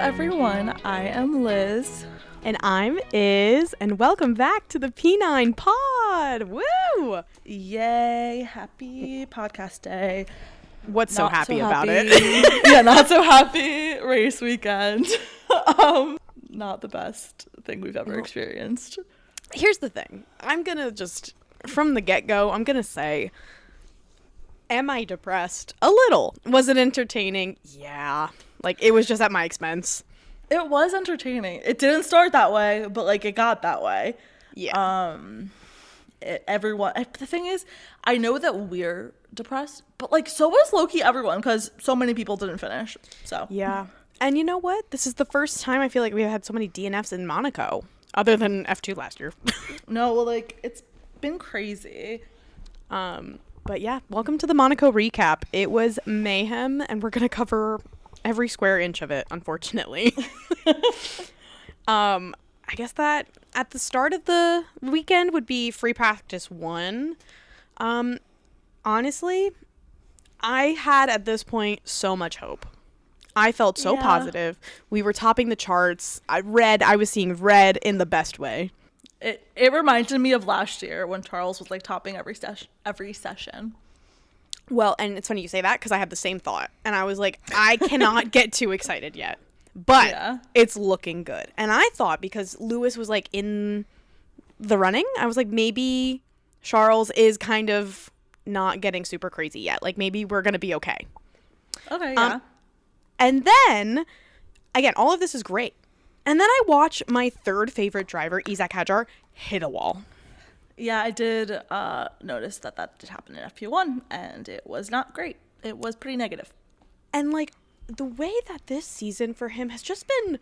everyone. I am Liz. And I'm Iz, and welcome back to the P9 Pod. Woo! Yay, happy podcast day. What's so Not happy so about happy. it? Yeah, not so happy race weekend. Not the best thing we've ever experienced. Here's the thing. I'm going to just, from the get-go, I'm going to say, am I depressed? A little. Was it entertaining? Yeah. Like, it was just at my expense. It was entertaining. It didn't start that way, but like it got that way. Yeah. The thing is, I know that we're depressed, but like so was low-key everyone because so many people didn't finish. So yeah. And you know what? This is the first time I feel like we've had so many DNFs in Monaco, other than F2 last year. No, well, like it's been crazy. But yeah, welcome to the Monaco recap. It was mayhem, and we're gonna cover every square inch of it, unfortunately. I guess that at the start of the weekend would be free practice 1. Honestly, I had at this point so much hope. I felt so positive. We were topping the charts. I was seeing red in the best way. It reminded me of last year when Charles was like topping every session. Well, and it's funny you say that because I had the same thought. And I was like, I cannot get too excited yet. But It's looking good. And I thought because Lewis was like in the running, I was like, maybe Charles is kind of not getting super crazy yet. Like maybe we're going to be okay. Okay, yeah. And then, again, all of this is great. And then I watch my third favorite driver, Isaac Hadjar, hit a wall. Yeah, I did notice that did happen in FP1, and it was not great. It was pretty negative. And, like, the way that this season for him has just been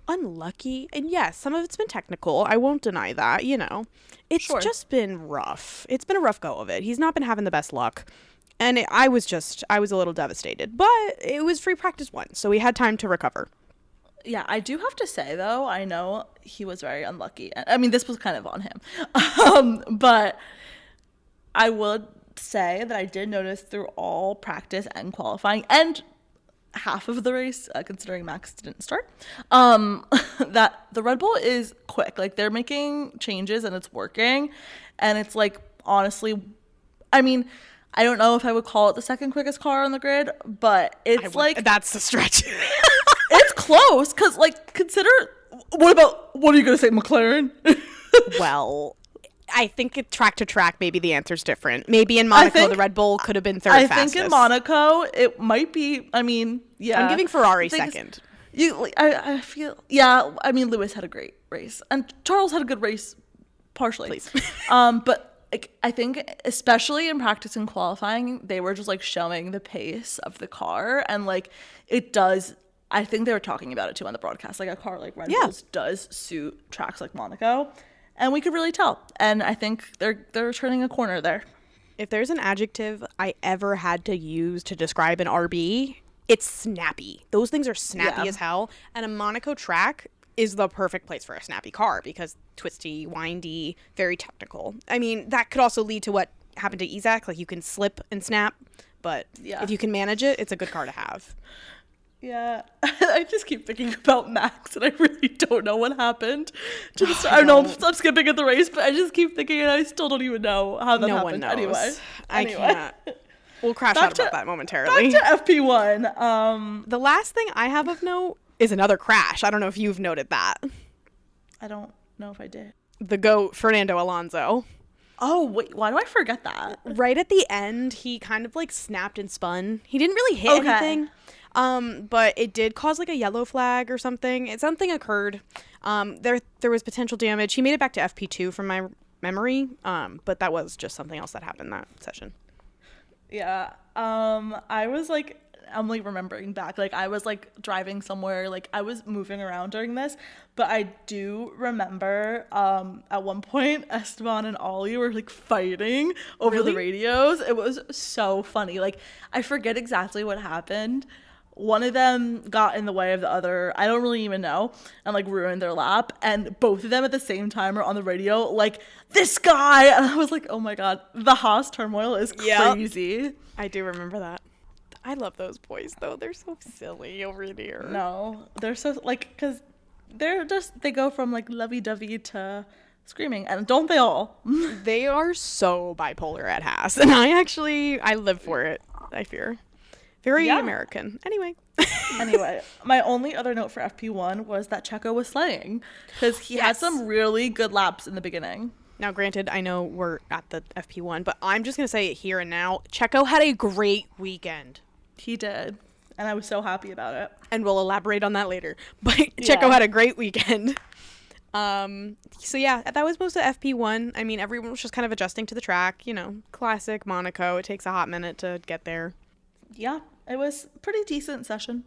unlucky. And, yes, some of it's been technical. I won't deny that, you know. It's just been rough. It's been a rough go of it. He's not been having the best luck. And I was a little devastated. But it was free practice 1, so we had time to recover. Yeah, I do have to say, though, I know he was very unlucky. I mean, this was kind of on him. But I would say that I did notice through all practice and qualifying and half of the race, considering Max didn't start, that the Red Bull is quick. Like, they're making changes and it's working. And it's like, honestly, I mean, I don't know if I would call it the second quickest car on the grid, but it's like... That's the stretch. It's close, because, like, what are you going to say, McLaren? Well, I think track to track, maybe the answer's different. Maybe in Monaco, the Red Bull could have been third fastest. I think in Monaco, it might be, I mean, yeah. I'm giving Ferrari second. I feel, yeah, I mean, Lewis had a great race, and Charles had a good race, partially. Please. But like, I think, especially in practice and qualifying, they were just, like, showing the pace of the car, and, like, it does... I think they were talking about it too on the broadcast. Like a car like Red Bull's does suit tracks like Monaco, and we could really tell. And I think they're turning a corner there. If there's an adjective I ever had to use to describe an RB, it's snappy. Those things are snappy as hell. And a Monaco track is the perfect place for a snappy car because twisty, windy, very technical. I mean, that could also lead to what happened to Isaac. Like you can slip and snap, but if you can manage it, it's a good car to have. Yeah, I just keep thinking about Max, and I really don't know what happened. I know I'm skipping at the race, but I just keep thinking, and I still don't even know how that happened. No one knows. Anyway. I can't. We'll crash out about that momentarily. Back to FP1. The last thing I have of note is another crash. I don't know if you've noted that. I don't know if I did. The GOAT, Fernando Alonso. Oh, wait, why do I forget that? Right at the end, he kind of like snapped and spun. He didn't really hit anything. But it did cause like a yellow flag or something. Something occurred. There was potential damage. He made it back to FP2 from my memory. But that was just something else that happened that session. Yeah. I was like, I'm like remembering back. Like I was like driving somewhere. Like I was moving around during this. But I do remember at one point Esteban and Ollie were like fighting over the radios. It was so funny. Like I forget exactly what happened. One of them got in the way of the other, I don't really even know, and like ruined their lap. And both of them at the same time are on the radio like, this guy. And I was like, oh my God, the Haas turmoil is crazy. Yep. I do remember that. I love those boys though. They're so silly over there. No, they're so like, because they go from like lovey-dovey to screaming, and don't they all? They are so bipolar at Haas, and I live for it. I fear. Very American. Anyway, my only other note for FP1 was that Checo was slaying, because he had some really good laps in the beginning. Now, granted, I know we're at the FP1, but I'm just going to say it here and now. Checo had a great weekend. He did, and I was so happy about it. And we'll elaborate on that later. But Checo had a great weekend. So yeah, that was most of FP1. I mean, everyone was just kind of adjusting to the track. You know, classic Monaco. It takes a hot minute to get there. Yeah, it was a pretty decent session.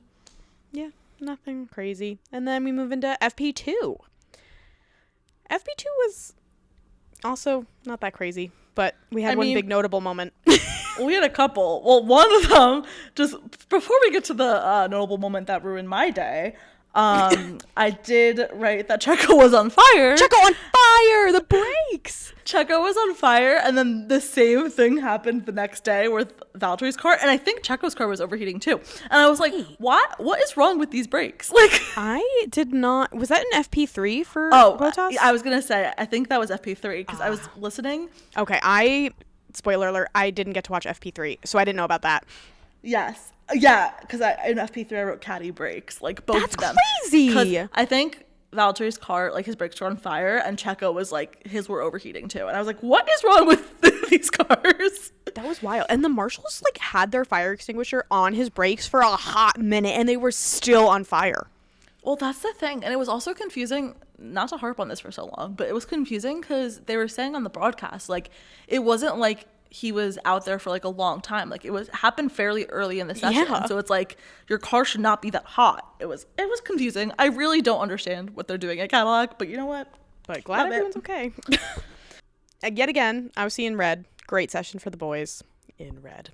Yeah, nothing crazy. And then we move into FP2. FP2 was also not that crazy, but we had one big notable moment. We had a couple. Well, one of them, just before we get to the notable moment that ruined my day, I did write that Checo was on fire. Checo on fire! The brakes! Checo was on fire, and then the same thing happened the next day with Valtteri's car, and I think Checo's car was overheating too. And I was like, what is wrong with these brakes? Like, I did not... Was that an FP3 for Bottas? I was going to say, I think that was FP3, because I was listening. Okay, spoiler alert, I didn't get to watch FP3, so I didn't know about that. Yes. Yeah, because in FP3 I wrote caddy brakes, like both of them. That's crazy! 'Cause I think Valtteri's car, like his brakes were on fire, and Checo was like, his were overheating too. And I was like, what is wrong with these cars? That was wild. And the marshals like had their fire extinguisher on his brakes for a hot minute, and they were still on fire. Well, that's the thing. And it was also confusing, not to harp on this for so long, but it was confusing because they were saying on the broadcast, like, it wasn't like he was out there for like a long time. Like, it happened fairly early in the session. Yeah. So it's like, your car should not be that hot. It was confusing. I really don't understand what they're doing at Cadillac, but you know what? But glad everyone's okay. Yet again, I was seeing red. Great session for the boys in red.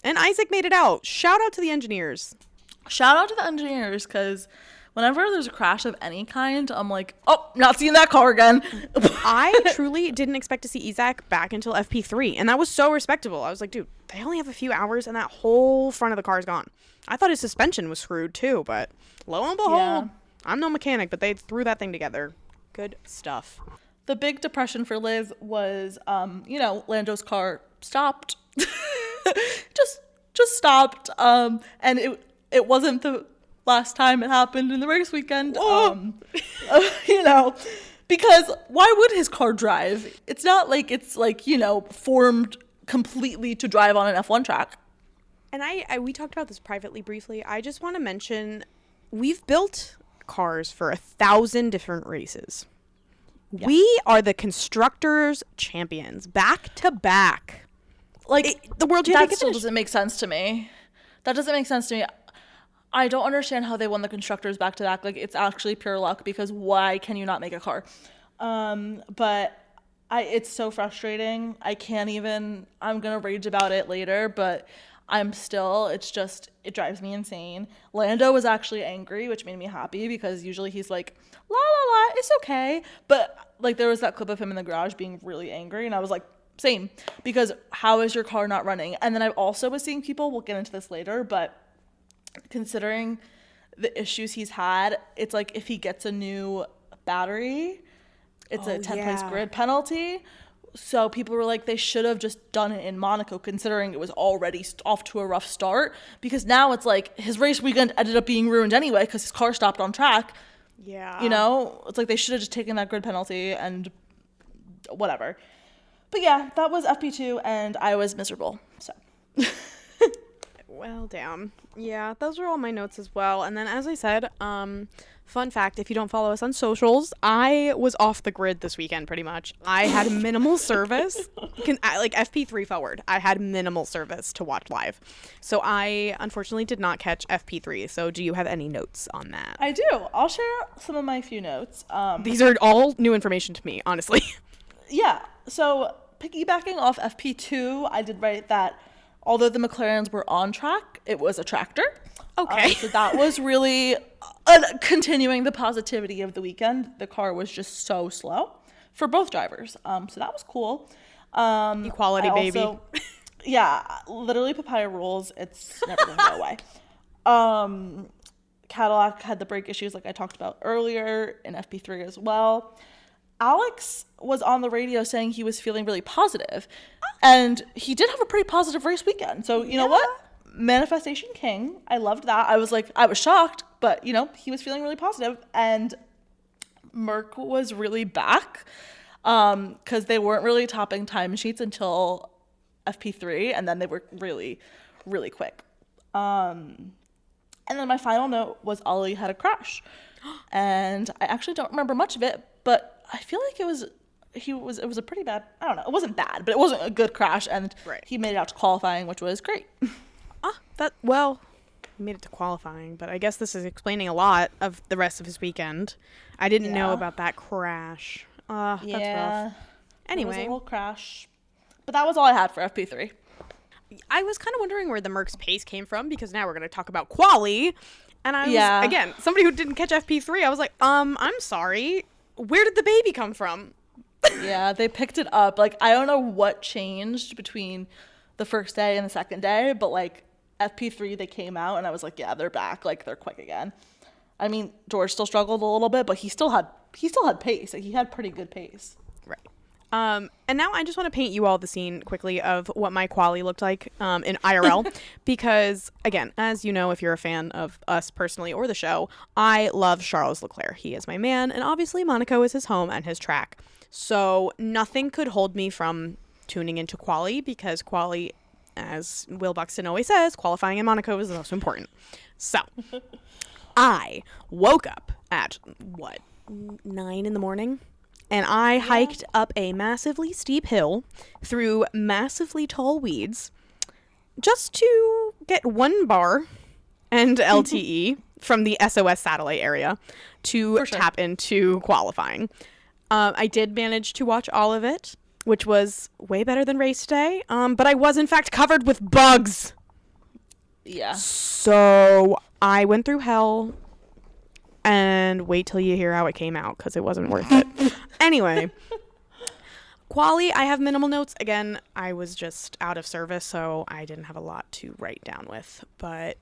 And Isaac made it out. Shout out to the engineers. Shout out to the engineers, because whenever there's a crash of any kind, I'm like, oh, not seeing that car again. I truly didn't expect to see Isaac back until FP3, and that was so respectable. I was like, dude, they only have a few hours, and that whole front of the car is gone. I thought his suspension was screwed, too, but lo and behold, I'm no mechanic, but they threw that thing together. Good stuff. The big depression for Liv was, Lando's car stopped. just stopped. And it wasn't the last time it happened in the race weekend. Because why would his car drive? It's not like it's like, formed completely to drive on an F1 track. And we talked about this privately briefly. I just want to mention we've built cars for 1,000 different races. Yes. We are the constructors champions, back to back. Like, the world championship. That still doesn't make sense to me. That doesn't make sense to me. I don't understand how they won the constructors back to back. Like, it's actually pure luck, because why can you not make a car? But it's so frustrating. I can't even, I'm going to rage about it later, but it drives me insane. Lando was actually angry, which made me happy, because usually he's like, la la la, it's okay. But like, there was that clip of him in the garage being really angry, and I was like, same, because how is your car not running? And then I also was seeing people, we'll get into this later, but considering the issues he's had, it's like if he gets a new battery, it's a 10-place grid penalty. So people were like, they should have just done it in Monaco, considering it was already off to a rough start, because now it's like his race weekend ended up being ruined anyway because his car stopped on track. Yeah. It's like they should have just taken that grid penalty and whatever. But yeah, that was FP2, and I was miserable. So. Well, damn. Yeah, those were all my notes as well. And then, as I said, fun fact, if you don't follow us on socials, I was off the grid this weekend, pretty much. I had minimal service. Like, FP3 forward, I had minimal service to watch live. So I, unfortunately, did not catch FP3. So do you have any notes on that? I do. I'll share some of my few notes. These are all new information to me, honestly. Yeah. So piggybacking off FP2, I did write that although the McLarens were on track, it was a tractor. Okay. So that was really continuing the positivity of the weekend. The car was just so slow for both drivers. So that was cool. Equality, baby. Yeah, literally papaya rules. It's never gonna go away. Cadillac had the brake issues like I talked about earlier in FP3 as well. Alex was on the radio saying he was feeling really positive, and he did have a pretty positive race weekend. So you know what? Manifestation king. I loved that. I was shocked, but he was feeling really positive, and Merck was really back because they weren't really topping time sheets until FP3, and then they were really, really quick. And then my final note was Ollie had a crash, and I actually don't remember much of it, but I feel like it was a pretty bad. I don't know. It wasn't bad, but it wasn't a good crash, and he made it out to qualifying, which was great. He made it to qualifying, but I guess this is explaining a lot of the rest of his weekend. I didn't know about that crash. That's rough. Anyway, it was a little crash, but that was all I had for FP3. I was kind of wondering where the Merck's pace came from, because now we're going to talk about quali. And I was, again, somebody who didn't catch FP3, I was like, I'm sorry. Where did the baby come from? Yeah, they picked it up. Like, I don't know what changed between the first day and the second day, but like FP3, they came out and I was like, yeah, they're back. Like, they're quick again. I mean, George still struggled a little bit, but he still had pace. Like, he had pretty good pace. Right. And now I just want to paint you all the scene quickly of what my quali looked like in IRL, because again, as you know, if you're a fan of us personally or the show, I love Charles Leclerc. He is my man, and obviously Monaco is his home and his track. So nothing could hold me from tuning into quali, because quali, as Will Buxton always says, qualifying in Monaco is the most important. So I woke up at 9 in the morning. And I hiked up a massively steep hill through massively tall weeds just to get 1 bar and LTE from the SOS satellite area to tap into qualifying. I did manage to watch all of it, which was way better than race day. But I was, in fact, covered with bugs. Yeah. So I went through hell. And wait till you hear how it came out, because it wasn't worth it. Anyway, quali, I have minimal notes. Again, I was just out of service, so I didn't have a lot to write down with. But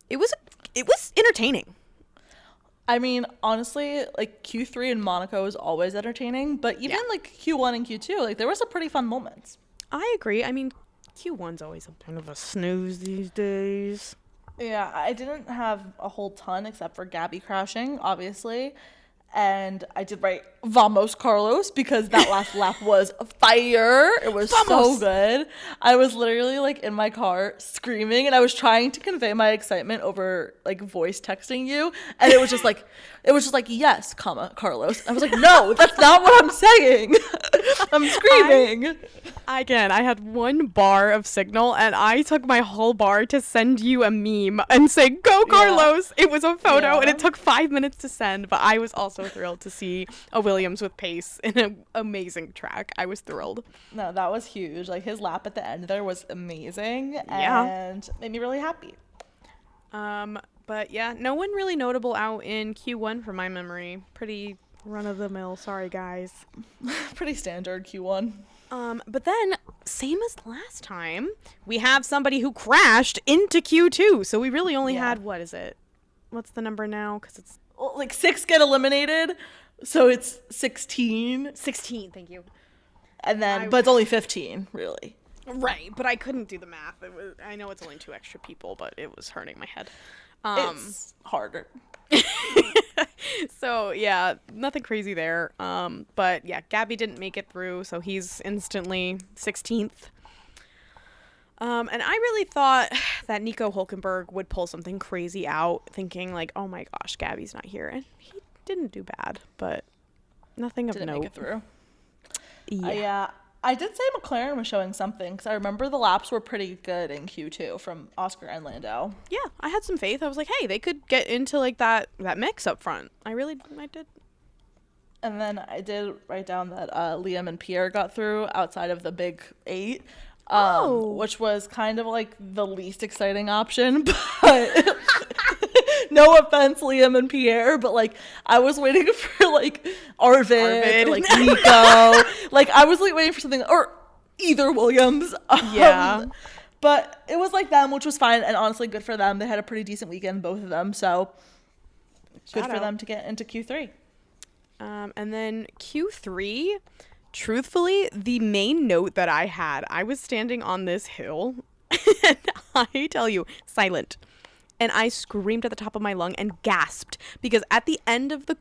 it was entertaining. I mean, honestly, like Q3 in Monaco is always entertaining, but even like Q1 and Q2, like there were some pretty fun moments. I agree. I mean, Q1's always a kind of a snooze these days. Yeah, I didn't have a whole ton except for Gabby crashing, obviously. And I did write Vamos Carlos because that last lap was fire. It was so good. I was literally like in my car screaming, and I was trying to convey my excitement over like voice texting you. And it was just like, yes, comma, Carlos. I was like, no, that's not what I'm saying. I'm screaming. I had 1 bar of signal, and I took my whole bar to send you a meme and say, go Carlos. It was a photo, and it took 5 minutes to send, but I was also thrilled to see a Williams with pace in an amazing track. I was thrilled. No, that was huge. Like, his lap at the end there was amazing and made me really happy. But yeah, no one really notable out in Q1 from my memory. Pretty run-of-the-mill. Sorry, guys. Pretty standard Q1. But then, same as last time, we have somebody who crashed into Q2. So we really only had, what is it? What's the number now? Because it's... Well, like 6 get eliminated, so it's 16. 16, thank you. And then, but it's only 15, really. Right, but I couldn't do the math. I know it's only 2 extra people, but it was hurting my head. It's harder. So yeah, nothing crazy there. But yeah, Gabby didn't make it through, so he's instantly 16th. And I really thought that Nico Hülkenberg would pull something crazy out, thinking like, oh my gosh, Gabby's not here. And he didn't do bad, but nothing of note. Didn't make it through. Yeah. I did say McLaren was showing something, because I remember the laps were pretty good in Q2 from Oscar and Lando. Yeah, I had some faith. I was like, hey, they could get into like that mix up front. I did. And then I did write down that Liam and Pierre got through outside of the big 8. Which was kind of like the least exciting option, but no offense, Liam and Pierre, but like I was waiting for like Arvid. Or, like Nico. Like I was like waiting for something, or either Williams. Yeah. But it was like them, which was fine, and honestly good for them. They had a pretty decent weekend, both of them, so good for them to get into Q3. And then Q3, truthfully, the main note that I had, I was standing on this hill, and I tell you, silent. And I screamed at the top of my lung and gasped because at the end of the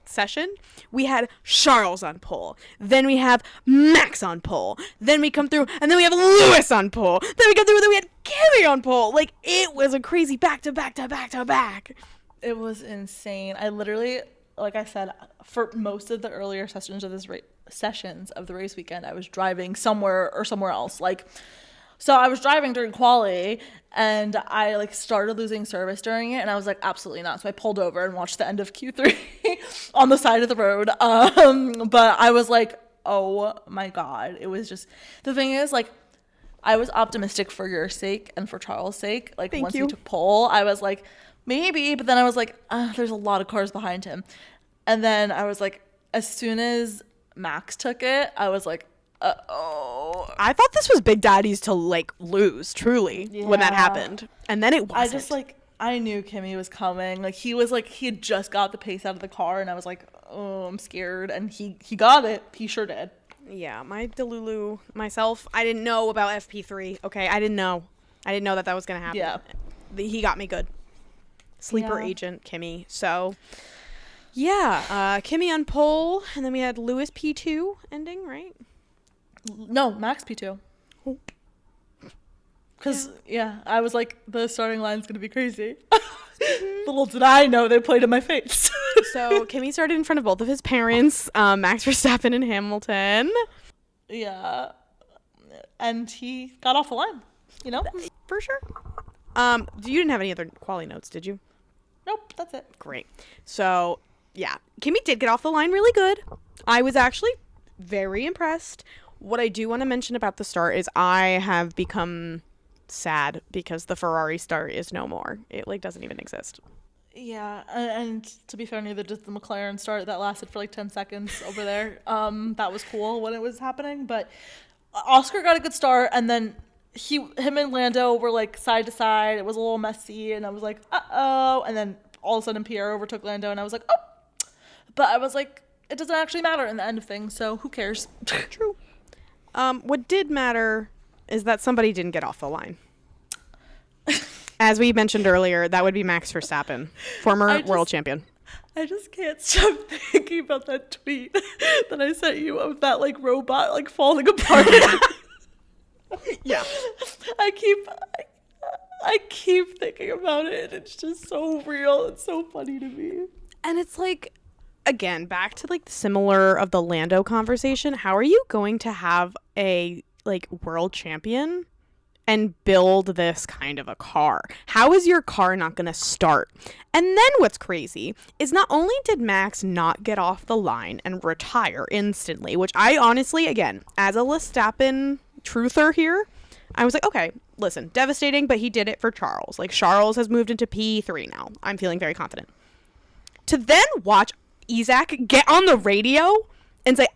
session, we had Charles on pole. Then we have Max on pole. Then we come through, and then we have Lewis on pole. Then we come through, and then we had Kimi on pole. Like, it was a crazy back to back to back to back. It was insane. I literally, like I said, for most of the earlier sessions of the race weekend, I was driving somewhere else. So I was driving during quali, and I started losing service during it, and I was like, absolutely not. So I pulled over and watched the end of Q3 on the side of the road. But I was like, oh my God. It was just, the thing is, I was optimistic for your sake and for Charles' sake. Once he took pole, I was like, maybe, but then I was like, there's a lot of cars behind him. And then I was like, as soon as Max took it, I was like, uh-oh. I thought this was Big Daddy's to lose, truly, when that happened. And then it wasn't. I knew Kimi was coming. He had just got the pace out of the car, and I was like, oh, I'm scared. And he got it. He sure did. Yeah, my Delulu, myself, I didn't know about FP3. Okay, I didn't know that was going to happen. Yeah. He got me good. Sleeper agent, Kimi. So, yeah, Kimi on pole, and then we had Lewis P2 ending, right? No, Max P2. Because, I was like, the starting line's going to be crazy. Little did I know they played in my face. So, Kimi started in front of both of his parents, Max Verstappen and Hamilton. Yeah. And he got off the line, For sure. You didn't have any other quali notes, did you? Nope, that's it. Great. So, yeah, Kimi did get off the line really good. I was actually very impressed. What I do want to mention about the start is I have become sad because the Ferrari start is no more. It doesn't even exist. Yeah, and to be fair, neither did the McLaren start. That lasted for 10 seconds over there. That was cool when it was happening, but Oscar got a good start, and then him and Lando were side to side. It was a little messy, and I was like, uh-oh, and then all of a sudden Pierre overtook Lando, and I was like, oh, but I was like, it doesn't actually matter in the end of things, so who cares? True. What did matter is that somebody didn't get off the line. As we mentioned earlier, that would be Max Verstappen, former world champion. I just can't stop thinking about that tweet that I sent you of that robot falling apart. Yeah. I keep thinking about it, and it's just so real and so funny to me. And it's again, back to similar of the Lando conversation. How are you going to have a world champion and build this kind of a car? How is your car not going to start? And then what's crazy is not only did Max not get off the line and retire instantly, which I honestly, again, as a Verstappen truther here, I was like, okay, listen, devastating, but he did it for Charles. Charles has moved into P3 now. I'm feeling very confident. To then watch Isaac get on the radio and say,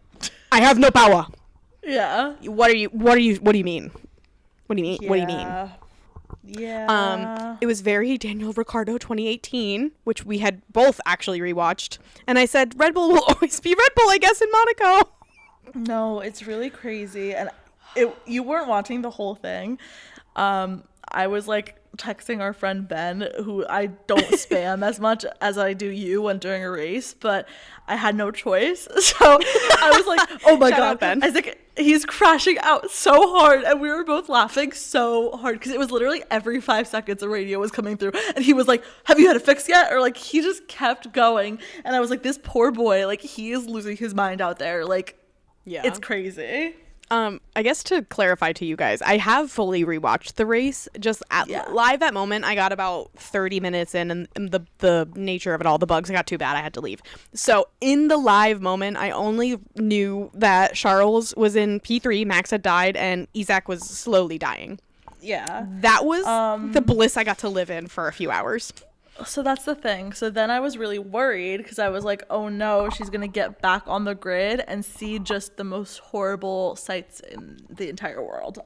I have no power. Yeah. What do you mean? What do you mean? What do you mean? Yeah. It was very Daniel Ricciardo 2018, which we had both actually rewatched. And I said, Red Bull will always be Red Bull, I guess, in Monaco. No, it's really crazy. And you weren't watching the whole thing. I was texting our friend Ben, who I don't spam as much as I do you when during a race, but I had no choice. So I was like, oh my God, Ben. I was like, he's crashing out so hard. And we were both laughing so hard because it was literally every 5 seconds a radio was coming through. And he was like, have you had it fixed yet? Or he just kept going. And I was like, this poor boy, he is losing his mind out there. Yeah, it's crazy. I guess to clarify to you guys, I have fully rewatched the race. Just live at moment, I got about 30 minutes in, and the nature of it all, the bugs got too bad, I had to leave. So in the live moment, I only knew that Charles was in P3, Max had died, and Isaac was slowly dying. Yeah. That was the bliss I got to live in for a few hours. So that's the thing. So then I was really worried because I was like, oh no, she's going to get back on the grid and see just the most horrible sights in the entire world.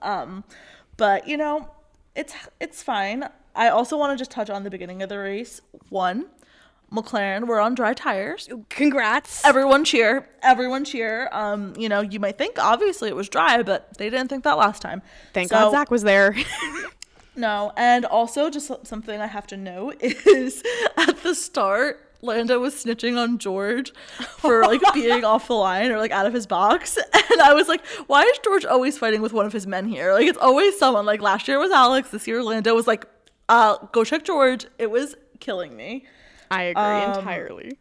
But you know, it's fine. I also want to just touch on the beginning of the race. One, McLaren were on dry tires. Congrats. Everyone cheer. Everyone cheer. You know, you might think obviously it was dry, but they didn't think that last time. Thank God Zach was there. No, and also just something I have to note is at the start, Lando was snitching on George for like being off the line or like out of his box. And I was like, why is George always fighting with one of his men here? Like it's always someone. Like last year was Alex, this year Lando was like, go check George. It was killing me. I agree entirely.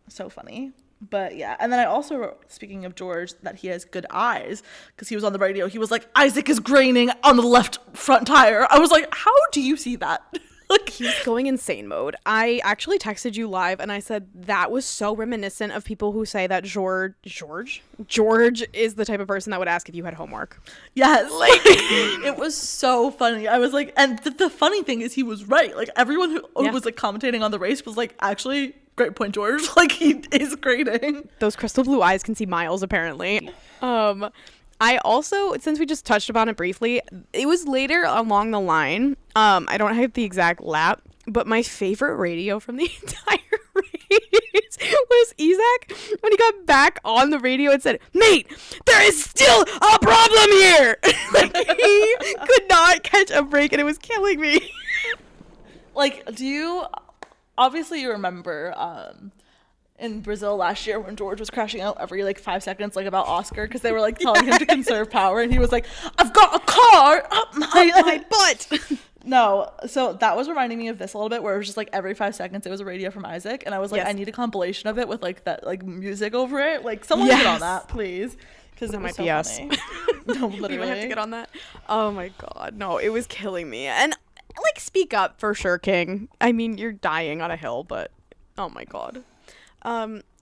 So funny. But yeah, and then I also wrote, speaking of George, that he has good eyes because he was on the radio. He was like, Isaac is graining on the left front tire. I was like, how do you see that? Like he's going insane mode. I actually texted you live and I said that was so reminiscent of people who say that George is the type of person that would ask if you had homework. Yes, like it was so funny. I was like, and the funny thing is he was right. Like everyone who was like commentating on the race was like, actually, great point, George. Like he is grading. Those crystal blue eyes can see miles apparently. I also, since we just touched upon it briefly, it was later along the line. I don't have the exact lap, but my favorite radio from the entire race was Isaac when he got back on the radio and said, "Mate, there is still a problem here." Like he could not catch a break and it was killing me. Like, obviously you remember in Brazil last year when George was crashing out every like 5 seconds, like about Oscar, because they were like telling him to conserve power, and he was like, "I've got a car up my butt." No, so that was reminding me of this a little bit, where it was just like every 5 seconds it was a radio from Isaac, and I was like, I need a compilation of it with like that like music over it. Like someone get on that, please, because it might be us. No, literally, we might have to get on that. Oh my god, no, it was killing me. And like, speak up for sure, King. I mean, you're dying on a hill, but oh my god.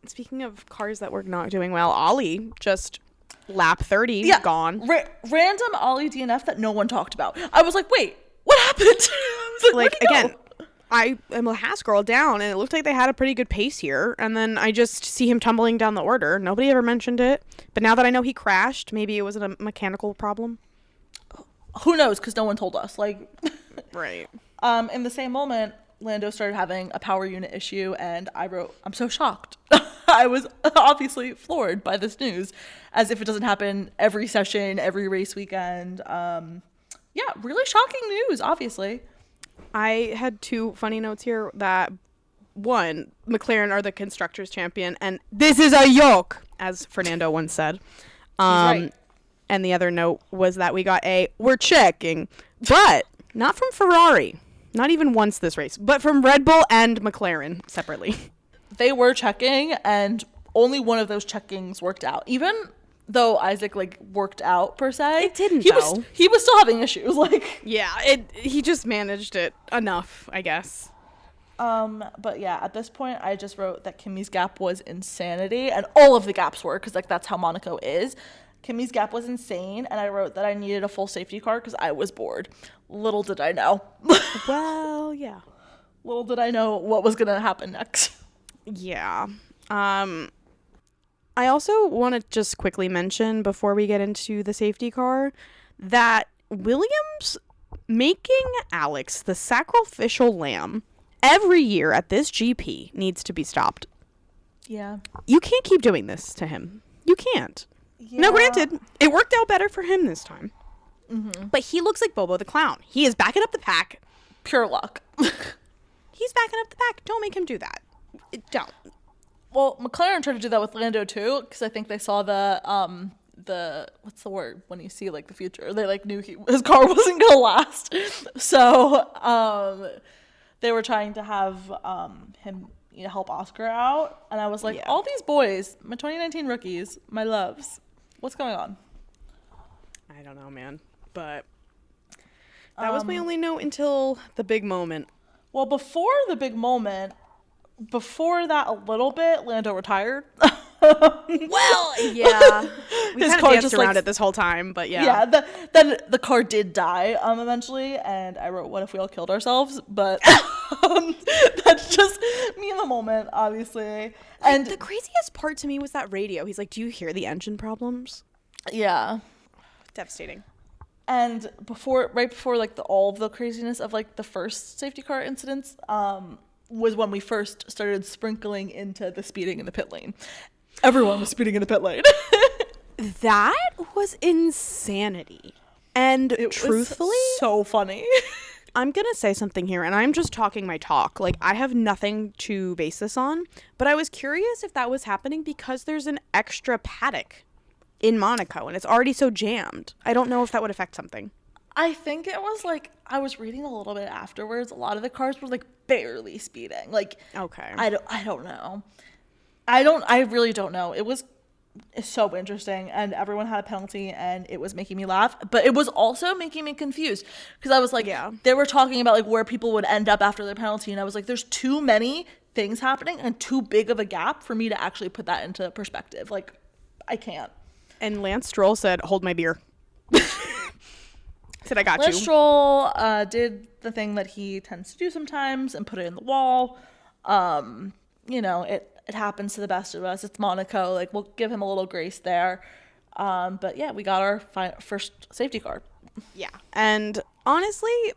Speaking of cars that were not doing well, Ollie just lap 30 gone. Random Ollie DNF that no one talked about. I was like, wait, what happened? I was like again, I am a Haas girl down, and it looked like they had a pretty good pace here, and then I just see him tumbling down the order. Nobody ever mentioned it, but now that I know he crashed, maybe it was a mechanical problem. Who knows? Because no one told us. Like, right. In the same moment, Lando started having a power unit issue, and I wrote, "I'm so shocked." I was obviously floored by this news, as if it doesn't happen every session, every race weekend. Yeah, really shocking news, obviously. I had two funny notes here. That one, McLaren are the constructors champion, and this is a yoke, as Fernando once said. He's right. And the other note was that we got we're checking, but not from Ferrari. Not even once this race, but from Red Bull and McLaren separately. They were checking, and only one of those checkings worked out. Even though Isaac like worked out per se, it didn't. He was still having issues. Like he just managed it enough, I guess. But yeah, at this point, I just wrote that Kimi's gap was insanity, and all of the gaps were, because like that's how Monaco is. Kimi's gap was insane, and I wrote that I needed a full safety car because I was bored. Little did I know. Well, yeah. Little did I know what was going to happen next. Yeah. I also want to just quickly mention, before we get into the safety car, that Williams making Alex the sacrificial lamb every year at this GP needs to be stopped. Yeah. You can't keep doing this to him. You can't. Yeah. Now, granted, it worked out better for him this time. Mm-hmm. But he looks like Bobo the Clown. He is backing up the pack. Pure luck. He's backing up the pack. Don't make him do that. Don't. Well, McLaren tried to do that with Lando too, because I think they saw the what's the word when you see like the future? They like knew his car wasn't gonna last, so they were trying to have him help Oscar out, and I was like, all these boys, my 2019 rookies, my loves, what's going on? I don't know, man, but that was my only note until the big moment. Well, before the big moment, before that a little bit, Lando retired. Well, yeah. We His kind car of danced just around it this whole time, but yeah. Yeah, then the car did die eventually, and I wrote, what if we all killed ourselves? But That's just me in the moment, obviously. And the craziest part to me was that radio. He's like, "Do you hear the engine problems?" yeah. Devastating. And right before like all of the craziness of like the first safety car incidents, was when we first started sprinkling into the speeding in the pit lane. Everyone was speeding in the pit lane. That was insanity. And It truthfully, was so funny. I'm going to say something here, and I'm just talking my talk. Like, I have nothing to base this on, but I was curious if that was happening because there's an extra paddock in Monaco, and it's already so jammed. I don't know if that would affect something. I think it was like, I was reading a little bit afterwards. A lot of the cars were like barely speeding. Like, Okay. I don't know. I really don't know. It's so interesting, and everyone had a penalty, and it was making me laugh, but it was also making me confused because I was like, Yeah. They were talking about like where people would end up after their penalty, and I was like, there's too many things happening and too big of a gap for me to actually put that into perspective. Like, I can't. And Lance Stroll said, "Hold my beer." Said, "I got Lance you." Stroll did the thing that he tends to do sometimes and put it in the wall. You know, it happens to the best of us. It's Monaco. Like, we'll give him a little grace there. But yeah, we got our first safety car. Yeah. And honestly,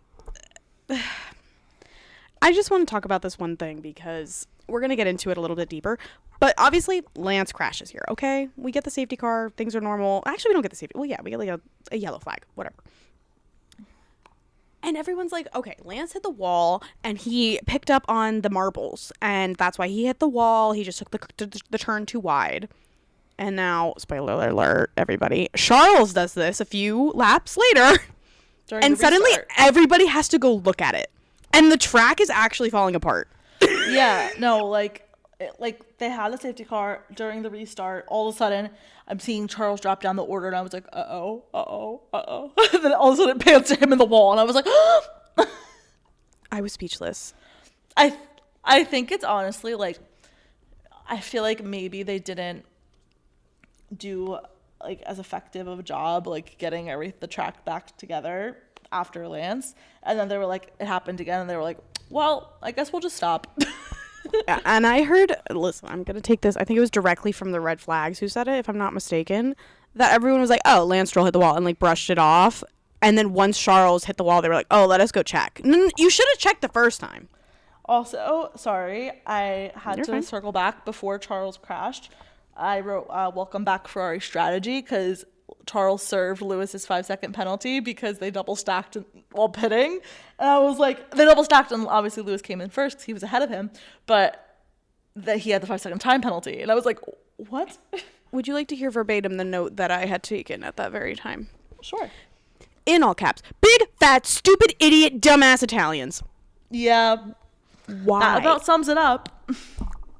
I just want to talk about this one thing because we're going to get into it a little bit deeper. But obviously, Lance crashes here, okay? We get the safety car. Things are normal. Actually, we don't get the safety. Well, yeah, we get like a yellow flag, whatever. And everyone's like, okay, Lance hit the wall and he picked up on the marbles. And that's why he hit the wall. He just took the turn too wide. And now, spoiler alert, everybody, Charles does this a few laps later. And suddenly everybody has to go look at it. And the track is actually falling apart. Yeah, no, like they had the safety car during the restart. All of a sudden, I'm seeing Charles drop down the order, and I was like, uh-oh. Then all of a sudden it pans to him in the wall, and I was like, I was speechless. I think it's honestly like, I feel like maybe they didn't do like as effective of a job like getting the track back together after Lance, and then they were like, it happened again, and they were like, well, I guess we'll just stop. And I heard, listen, I'm going to take this, I think it was directly from the Red Flags who said it, if I'm not mistaken, that everyone was like, oh, Lance Stroll hit the wall, and like brushed it off. And then once Charles hit the wall, they were like, oh, let us go check. You should have checked the first time. Also, sorry, I had You're to fine. circle back before Charles crashed. I wrote, welcome back Ferrari strategy, because Charles served Lewis's 5-second penalty because they double stacked while pitting. And I was like, they double stacked, and obviously Lewis came in first because he was ahead of him, but that he had the 5-second time penalty. And I was like, what? Would you like to hear verbatim the note that I had taken at that very time? Sure. In all caps, big, fat, stupid, idiot, dumbass Italians. Yeah. Why? That about sums it up.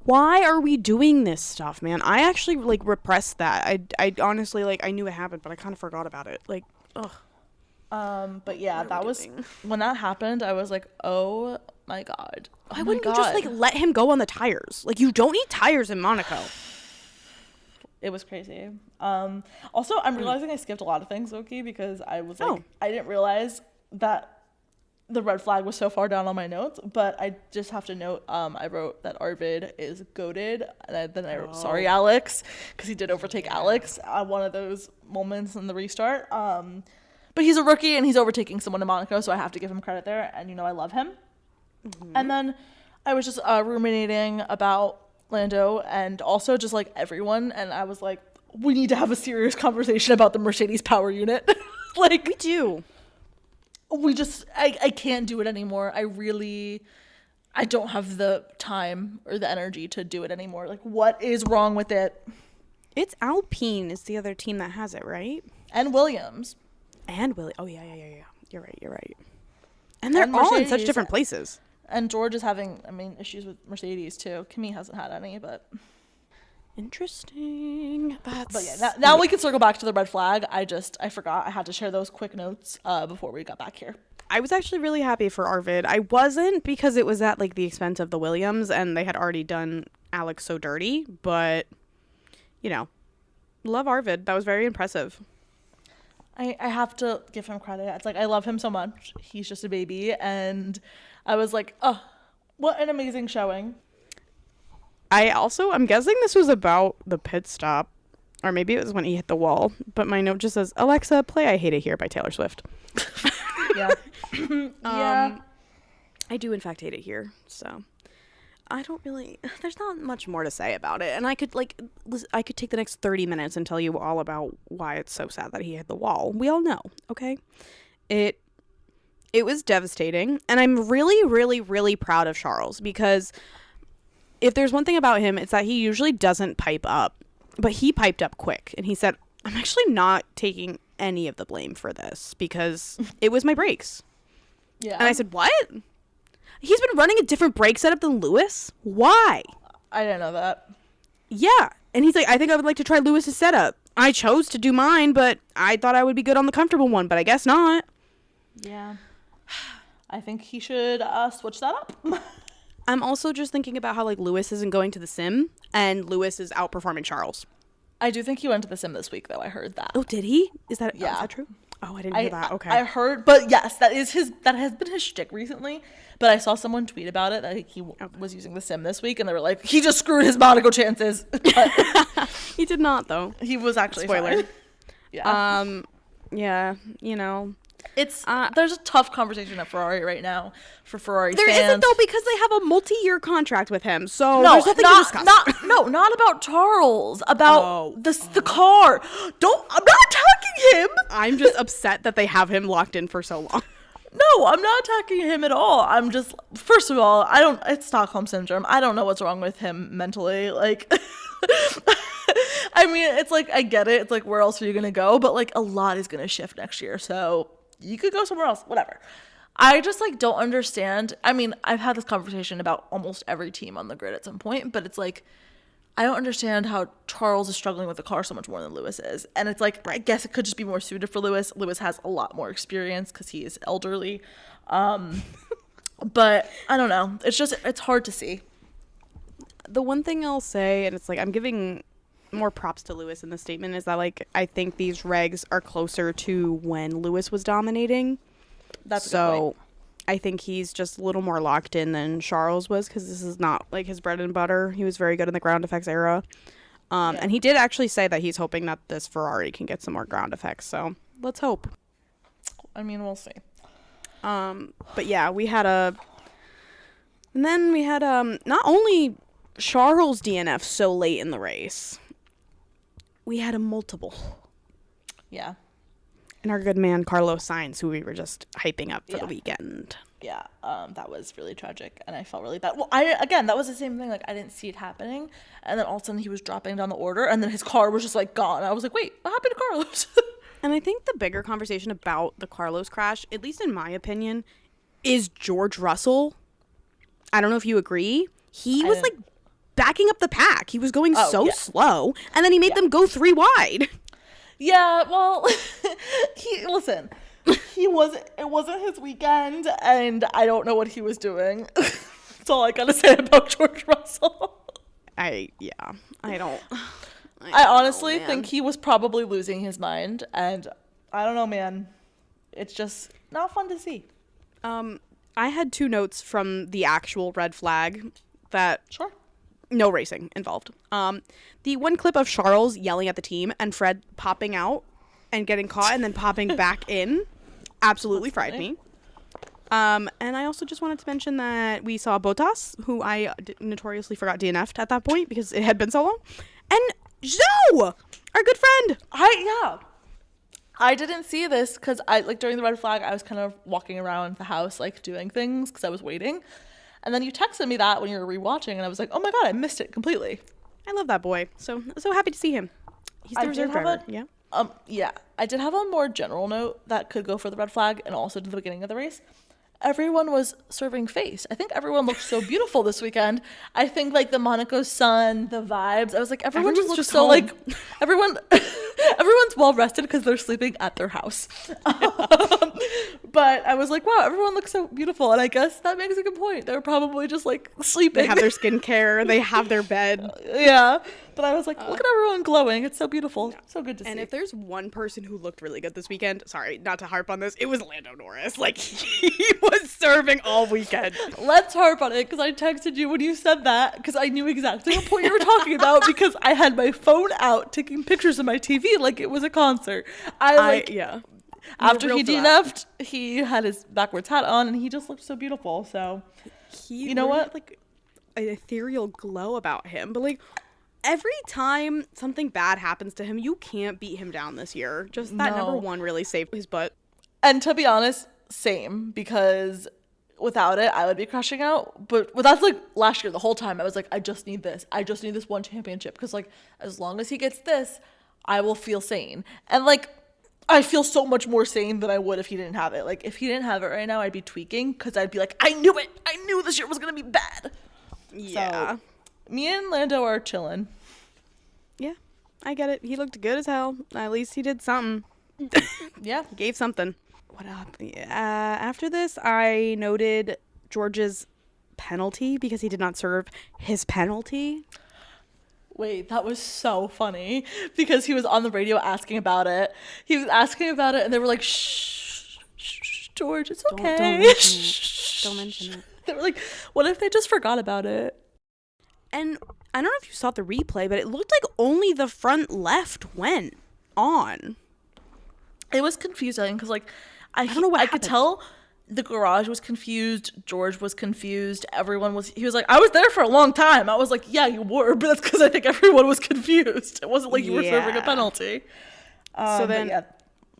Why are we doing this stuff, man? I actually like repressed that. I honestly like I knew it happened, but I kind of forgot about it. Like, ugh. But yeah, that was doing? when that happened. I was like, oh my god. Why wouldn't you just like let him go on the tires? Like, you don't need tires in Monaco. It was crazy. Also, I'm realizing I skipped a lot of things, Loki, because I was like, I didn't realize that the red flag was so far down on my notes, but I just have to note, I wrote that Arvid is goated, and then I wrote, sorry, Alex, because he did overtake Alex at one of those moments in the restart. But he's a rookie, and he's overtaking someone in Monaco, so I have to give him credit there, and, you know, I love him. Mm-hmm. And then I was just ruminating about Lando and also just, like, everyone, and I was like, we need to have a serious conversation about the Mercedes power unit. Like, We do. I can't do it anymore. I don't have the time or the energy to do it anymore. Like, what is wrong with it? It's Alpine is the other team that has it, right? And Williams. And Willie. Oh, yeah. You're right. And they're all in such different places. And George is having, issues with Mercedes, too. Kimi hasn't had any, but... Interesting. But yeah, now we can circle back to the red flag. I forgot. I had to share those quick notes before we got back here. I was actually really happy for Arvid. I wasn't because it was at like the expense of the Williams and they had already done Alex so dirty, but you know, love Arvid. That was very impressive. I have to give him credit. It's like, I love him so much. He's just a baby. And I was like, oh, What an amazing showing. I'm guessing this was about the pit stop, or maybe it was when he hit the wall, but my note just says, Alexa, play I Hate It Here by Taylor Swift. Yeah. Yeah. I do in fact hate it here, so I don't really, there's not much more to say about it, and I could take the next 30 minutes and tell you all about why it's so sad that he hit the wall. We all know, okay? It was devastating, and I'm really, really, really proud of Charles, because if there's one thing about him, it's that he usually doesn't pipe up, but he piped up quick, and he said, I'm actually not taking any of the blame for this, because it was my brakes. Yeah. And I said, what? He's been running a different brake setup than Lewis? Why? I didn't know that. Yeah. And he's like, I think I would like to try Lewis's setup. I chose to do mine, but I thought I would be good on the comfortable one, but I guess not. Yeah. I think he should switch that up. I'm also just thinking about how, like, Lewis isn't going to the sim, and Lewis is outperforming Charles. I do think he went to the sim this week, though. I heard that. Oh, did he? Is that true? Oh, I didn't hear that. Okay. I heard, but yes, that has been his shtick recently. But I saw someone tweet about it that he was using the sim this week, and they were like, he just screwed his Monaco chances. But he did not, though. He was actually spoiler. Fine. Yeah. Yeah, you know. It's there's a tough conversation at Ferrari right now for Ferrari fans. There isn't, though, because they have a multi-year contract with him, so no, there's nothing to discuss. Not about Charles, about the car. I'm not attacking him. I'm just upset that they have him locked in for so long. No, I'm not attacking him at all. I'm just, first of all, it's Stockholm Syndrome. I don't know what's wrong with him mentally. Like, I mean, it's like, I get it. It's like, where else are you going to go? But like, a lot is going to shift next year. So you could go somewhere else, whatever. I just like don't understand. I mean, I've had this conversation about almost every team on the grid at some point, but it's like, I don't understand how Charles is struggling with the car so much more than Lewis is. And it's like, I guess it could just be more suited for Lewis. Lewis has a lot more experience because he is elderly. But I don't know. It's hard to see. The one thing I'll say, and it's like, I'm giving more props to Lewis in the statement, is that like, I think these regs are closer to when Lewis was dominating. That's a good point. I think he's just a little more locked in than Charles was, because this is not like his bread and butter. He was very good in the ground effects era. And he did actually say that he's hoping that this Ferrari can get some more ground effects. So let's hope. I mean, we'll see. But yeah, we had not only Charles DNF so late in the race, we had a multiple. Yeah. And our good man, Carlos Sainz, who we were just hyping up for the weekend. Yeah, that was really tragic, and I felt really bad. Well, that was the same thing. Like, I didn't see it happening, and then all of a sudden he was dropping down the order, and then his car was just, like, gone. I was like, wait, what happened to Carlos? And I think the bigger conversation about the Carlos crash, at least in my opinion, is George Russell. I don't know if you agree. He was, like, backing up the pack. He was going slow, and then he made them go 3 wide. Yeah, well, it wasn't his weekend, and I don't know what he was doing. That's all I gotta say about George Russell. I honestly think he was probably losing his mind, and I don't know, man. It's just not fun to see. I had 2 notes from the actual red flag that... Sure. No racing involved. The one clip of Charles yelling at the team and Fred popping out and getting caught and then popping back in absolutely fried me. And I also just wanted to mention that we saw Bottas, who I notoriously forgot DNF'd at that point because it had been so long. And Zhou, our good friend. I didn't see this because during the red flag, I was kind of walking around the house, like doing things because I was waiting. And then you texted me that when you were rewatching, and I was like, oh my God, I missed it completely. I love that boy. So happy to see him. He's the reserve driver. Yeah. I did have a more general note that could go for the red flag and also to the beginning of the race. Everyone was serving face. I think everyone looked so beautiful this weekend. I think like the Monaco sun, the vibes. I was like, everyone just looks so home. Like everyone's well rested because they're sleeping at their house. But I was like, wow, everyone looks so beautiful. And I guess that makes a good point. They're probably just like sleeping. They have their skincare. They have their bed. Yeah. But I was like, look at everyone glowing. It's so beautiful. So good to see. And if there's one person who looked really good this weekend, sorry, not to harp on this, it was Lando Norris. Like, he was serving all weekend. Let's harp on it, because I texted you when you said that, because I knew exactly what point you were talking about, because I had my phone out taking pictures of my TV like it was a concert. Yeah. After he DNF'd, he had his backwards hat on, and he just looked so beautiful. So, you know what? Like, an ethereal glow about him. But, like, every time something bad happens to him, you can't beat him down this year. Just that number one really saved his butt. And to be honest, same, because without it, I would be crashing out. But that's like last year, the whole time, I was like, I just need this. I just need this one championship. Because, like, as long as he gets this, I will feel sane. And, like, I feel so much more sane than I would if he didn't have it. Like, if he didn't have it right now, I'd be tweaking, because I'd be like, I knew it. I knew this year was going to be bad. Yeah. So, me and Lando are chilling. Yeah, I get it. He looked good as hell. At least he did something. Yeah. He gave something. What up? After this, I noted George's penalty because he did not serve his penalty. Wait, that was so funny, because he was on the radio asking about it. He was asking about it, and they were like, shh, George, it's okay. Don't mention it. They were like, what if they just forgot about it? And I don't know if you saw the replay, but it looked like only the front left went on. It was confusing, because, like, I don't know what could tell the garage was confused. George was confused. He was like, I was there for a long time. I was like, yeah, you were, but that's because I think everyone was confused. It wasn't like you were serving a penalty. So then, yeah,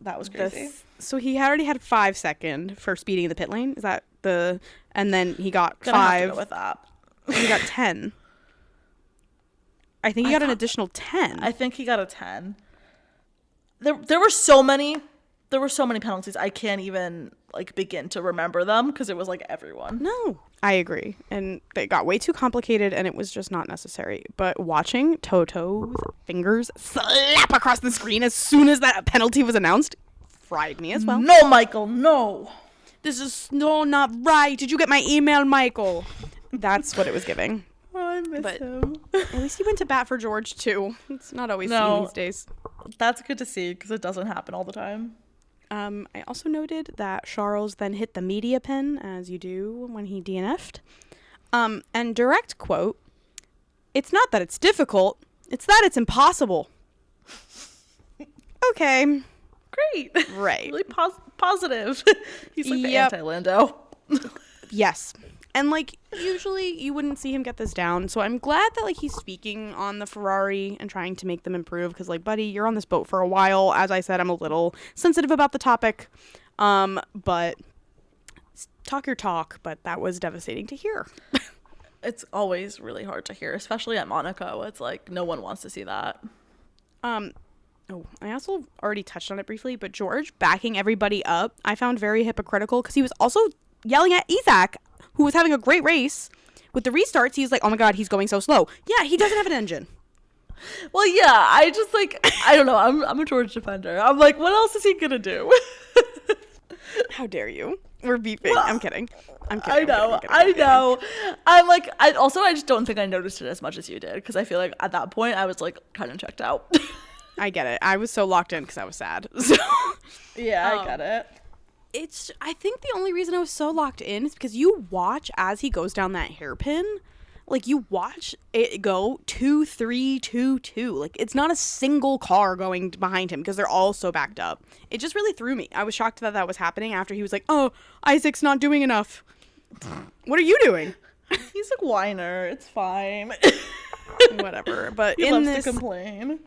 that was crazy. So he already had 5 seconds for speeding in the pit lane. Is that and then he got Gonna 5. have to go with that. And he got 10. I think he got an additional 10. I think he got a 10. There were so many penalties. I can't even, like, begin to remember them, because it was like everyone. No, I agree. And they got way too complicated, and it was just not necessary. But watching Toto's fingers slap across the screen as soon as that penalty was announced fried me as well. No, Michael, no. This is not right. Did you get my email, Michael? That's what it was giving. Oh, I miss him. At least he went to bat for George, too. It's not always seen these days. That's good to see, because it doesn't happen all the time. I also noted that Charles then hit the media pin, as you do when he DNF'd. And direct quote, "It's not that it's difficult, it's that it's impossible." Okay. Great. Right. Really positive. He's like the Yep. anti-Lando. Yes. And, like, usually you wouldn't see him get this down. So I'm glad that, like, he's speaking on the Ferrari and trying to make them improve. Because, like, buddy, you're on this boat for a while. As I said, I'm a little sensitive about the topic. But talk your talk. But that was devastating to hear. It's always really hard to hear, especially at Monaco. It's like no one wants to see that. Oh, I also already touched on it briefly. But George backing everybody up, I found very hypocritical. Because he was also yelling at Isaac, who was having a great race. With the restarts, he's like, oh my god, he's going so slow. Yeah, he doesn't have an engine. Well, yeah, I just, like, I don't know. I'm a George defender. I'm like, what else is he gonna do? How dare you? We're beefing. Well, I'm kidding. I know. I'm like, I just don't think I noticed it as much as you did, because I feel like at that point I was, like, kind of checked out. I get it. I was so locked in because I was sad. So yeah, I get it. I think the only reason I was so locked in is because you watch as he goes down that hairpin. Like, you watch it go 2, 3, 2, 2. Like, it's not a single car going behind him because they're all so backed up. It just really threw me. I was shocked that was happening after he was like, oh, Isaac's not doing enough. What are you doing? He's a whiner. It's fine. Whatever. But he loves to complain.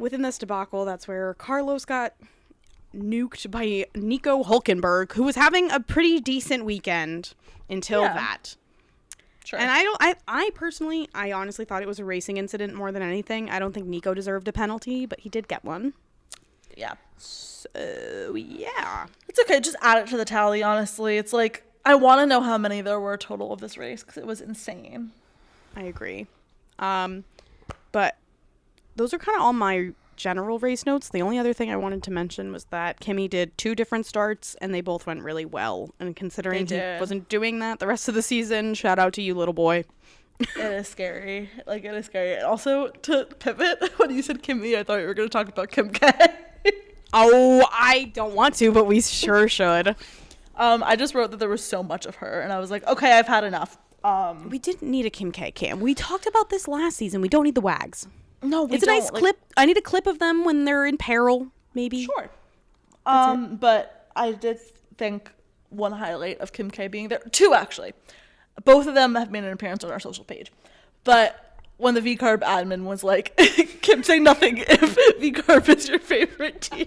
Within this debacle, that's where Carlos got nuked by Nico Hulkenberg, who was having a pretty decent weekend until that. Sure. And I personally, I honestly thought it was a racing incident more than anything. I don't think Nico deserved a penalty, but he did get one. Yeah. So, yeah. It's okay. Just add it to the tally, honestly. It's like, I want to know how many there were total of this race, because it was insane. I agree. But those are kind of all my general race notes. The only other thing I wanted to mention was that Kimi did 2 different starts, and they both went really well. And considering he wasn't doing that the rest of the season, shout out to you, little boy. It is scary. Like, it is scary. Also, to pivot, when you said Kimmy, I thought you were going to talk about Kim K. Oh, I don't want to, but we sure should. I just wrote that there was so much of her, and I was like, okay, I've had enough. We didn't need a Kim K cam. We talked about this last season. We don't need the wags. No, we It's don't. a nice clip. I need a clip of them when they're in peril, maybe. Sure. But I did think one highlight of Kim K being there, two actually. Both of them have made an appearance on our social page. But when the V-Carb admin was like, Kim, say nothing if V-Carb is your favorite team.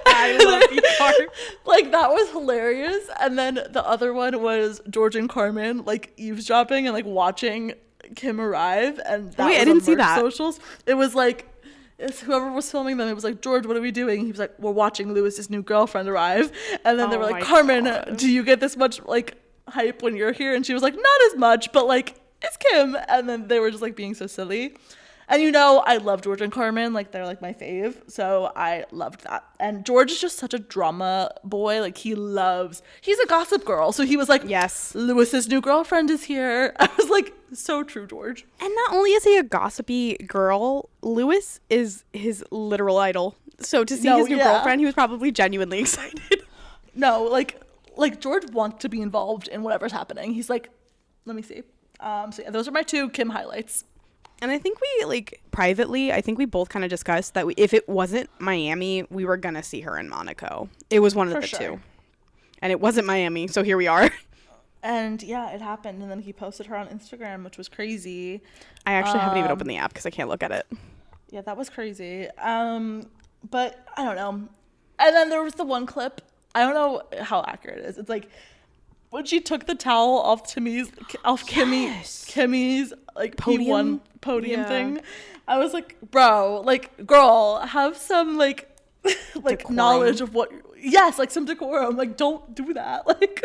I love V-Carb. Like, that was hilarious. And then the other one was George and Carmen, like, eavesdropping and, like, watching Kim arrive. And that Wait, was I didn't on see Merc that. Socials. It was like, whoever was filming them, it was like, George, what are we doing? He was like, we're watching Lewis's new girlfriend arrive. And then they were Oh like, my Carmen, God. do you get this much, like, hype when you're here? And she was like, not as much, but, like, it's Kim. And then they were just, like, being so silly. And you know, I love George and Carmen. Like, they're, like, my fave. So I loved that. And George is just such a drama boy. Like, he's a gossip girl. So he was like, Yes. Lewis's new girlfriend is here. I was like, so true, George. And not only is he a gossipy girl, Lewis is his literal idol. So to see his new girlfriend, he was probably genuinely excited. No, like George wants to be involved in whatever's happening. He's like, let me see. So yeah, those are my two Kim highlights. And I think we, like, privately, I think we both kind of discussed that if it wasn't Miami, we were going to see her in Monaco. It was one of the two. And it wasn't Miami, so here we are. And yeah, it happened. And then he posted her on Instagram, which was crazy. I actually haven't even opened the app because I can't look at it. Yeah, that was crazy. But I don't know. And then there was the one clip. I don't know how accurate it is. It's like when she took the towel off Kimmy's like Podium? podium thing. I was like, bro, like, girl, have some like Decorum. knowledge of what. Yes, like some decorum. Like, don't do that. Like,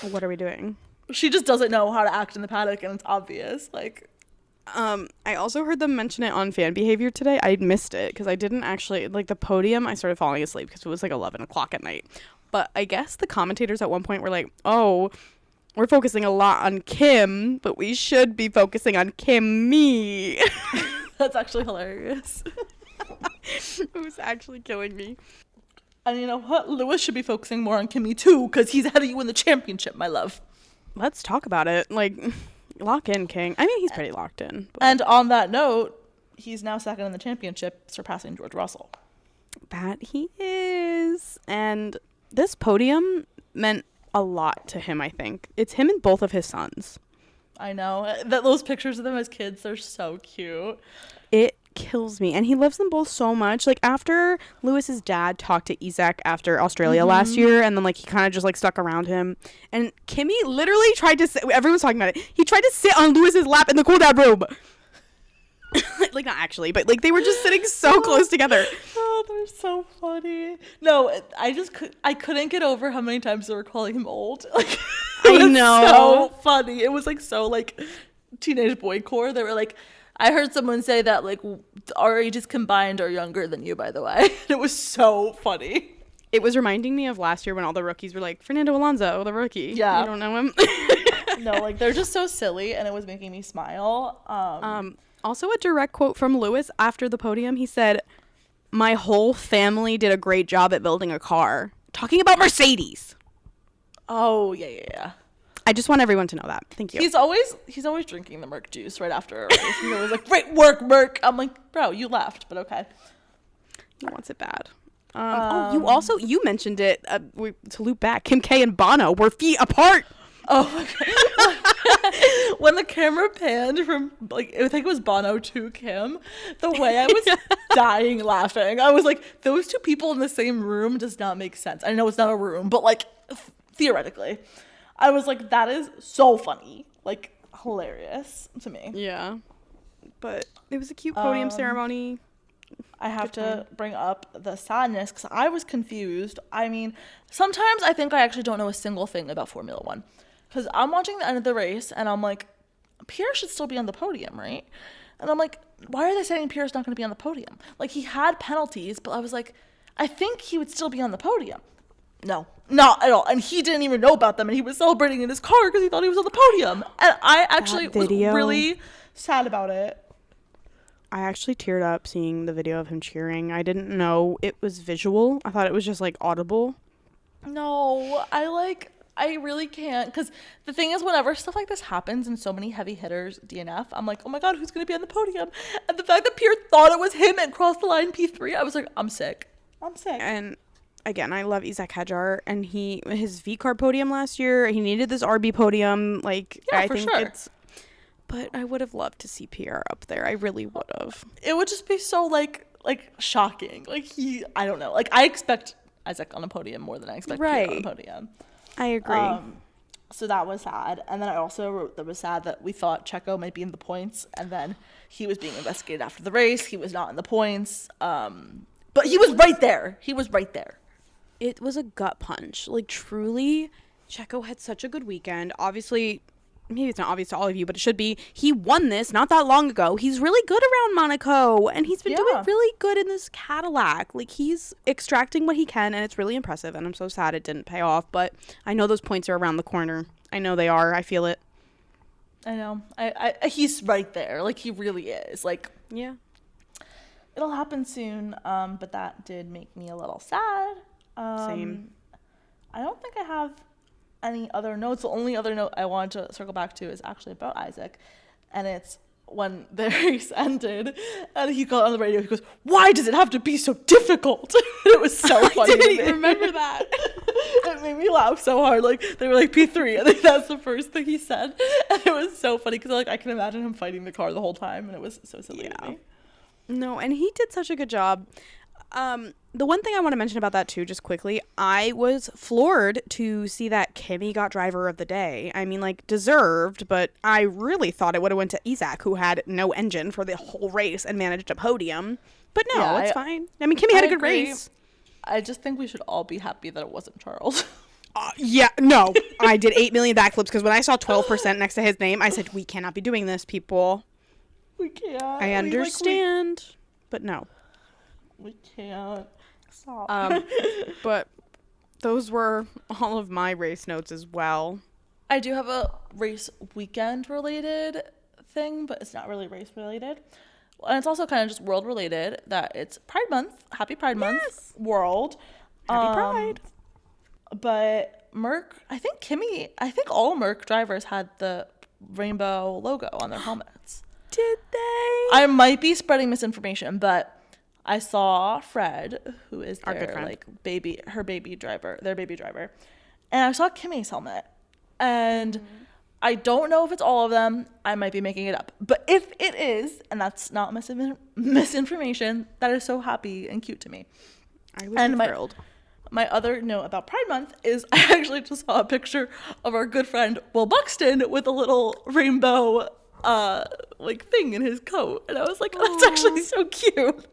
What are we doing? she just doesn't know how to act in the paddock, and it's obvious. Like, I also heard them mention it on fan behavior today. I missed it because I didn't actually, like, the podium, I started falling asleep because it was like 11 o'clock at night. But I guess the commentators at one point were like, oh, we're focusing a lot on Kim, but we should be focusing on Kimmy. that's actually hilarious. It was actually killing me. And you know what? Lewis should be focusing more on Kimmy too, because he's ahead of you in the championship, my love. Let's talk about it. Like, lock in, King. I mean, he's pretty locked in. But And on that note, he's now second in the championship, surpassing George Russell. that he is. And this podium meant a lot to him, I think. It's him and both of his sons. I know. Those pictures of them as kids, they're so cute. It kills me. And he loves them both so much. Like, after Lewis's dad talked to Isaac after Australia last year, and then, like, he kind of just, like, stuck around him. And Kimmy literally tried to sit, everyone's talking about it, he tried to sit on Lewis's lap in the cool down room. Like, not actually, but, like, they were just sitting so close together. Oh, they're so funny. No, I couldn't get over how many times they were calling him old. Like, I know. So funny. It was like so like teenage boy core. They were like, I heard someone say that like our ages combined are younger than you, by the way. It was so funny. It was reminding me of last year when all the rookies were like, Fernando Alonso, the rookie. Yeah. You don't know him? No, like they're just so silly, and it was making me smile. Also, a direct quote from Lewis after the podium. He said, my whole family did a great job at building a car. Talking about Mercedes. Oh yeah. I just want everyone to know that. Thank you. He's always drinking the Merc juice right after a race. He's always like, great work, Merc. I'm like, bro, you left, but okay. He wants it bad. You mentioned it, to loop back, Kim K and Bono were feet apart. Oh my God. When the camera panned from, like, I think it was Bono to Kim, the way I was dying laughing. I was like, those two people in the same room does not make sense. I know it's not a room, but, like, theoretically. I was like, that is so funny. Like, hilarious to me. Yeah. But it was a cute podium ceremony. I have to bring up the sadness because I was confused. I mean, sometimes I think I actually don't know a single thing about Formula One. Because I'm watching the end of the race, and I'm like, Pierre should still be on the podium, right? And I'm like, why are they saying Pierre's not going to be on the podium? Like, he had penalties, but I was like, I think he would still be on the podium. No, Not at all. And he didn't even know about them, and he was celebrating in his car because he thought he was on the podium. And I actually was really sad about it. I actually teared up seeing the video of him cheering. I didn't know it was visual. I thought it was just like audible. No, I really can't, because the thing is, whenever stuff like this happens and so many heavy hitters DNF, I'm like, oh my god, who's going to be on the podium? And the fact that Pierre thought it was him and crossed the line P3, I was like, I'm sick. And again, I love Isaac Hadjar, and his V-Car podium last year, he needed this RB podium. Like, yeah, I for think sure. But I would have loved to see Pierre up there. I really would have. It would just be so like shocking. Like, I don't know. Like, I expect Isaac on a podium more than I expect Pierre on a podium. I agree. So that was sad. And then I also wrote that was sad that we thought Checo might be in the points, and then he was being investigated after the race. He was not in the points. But he was right there. It was a gut punch. Like, truly, Checo had such a good weekend. Obviously, maybe it's not obvious to all of you, but it should be. He won this not that long ago. He's really good around Monaco, and he's been doing really good in this Cadillac. Like, he's extracting what he can, and it's really impressive, and I'm so sad it didn't pay off, but I know those points are around the corner. I know they are. I feel it. I know. He's right there. Like, he really is. Like, yeah. It'll happen soon, but that did make me a little sad. Same. I don't think I have any other notes. The only other note I wanted to circle back to is actually about Isaac, and it's when the race ended and he got on the radio, he goes, "Why does it have to be so difficult?" It was so funny. I didn't remember that. It made me laugh so hard. Like, they were like, P3, I think that's the first thing he said, and it was so funny because like I can imagine him fighting the car the whole time, and it was so silly to me. No, and he did such a good job. The one thing I want to mention about that too, just quickly, I was floored to see that Kimi got driver of the day. I mean, like, deserved, but I really thought it would have went to Isaac, who had no engine for the whole race and managed a podium. But no, it's fine. I mean, Kimi had a good race. I just think we should all be happy that it wasn't Charles. Yeah, no. I did 8 million backflips because when I saw 12% next to his name, I said, we cannot be doing this, people. We can't. I understand, but no. We can't. Stop. But those were all of my race notes as well. I do have a race weekend related thing, but it's not really race related. And it's also kind of just world related, that it's Pride Month. Happy Pride Month, world. Happy Pride. But I think all Merc drivers had the rainbow logo on their helmets. Did they? I might be spreading misinformation, but I saw Fred, who is their their baby driver, and I saw Kimi's helmet, and I don't know if it's all of them. I might be making it up, but if it is, and that's not misinformation, that is so happy and cute to me. I would be thrilled. My other note about Pride Month is I actually just saw a picture of our good friend Will Buxton with a little rainbow thing in his coat, and I was like, that's actually so cute.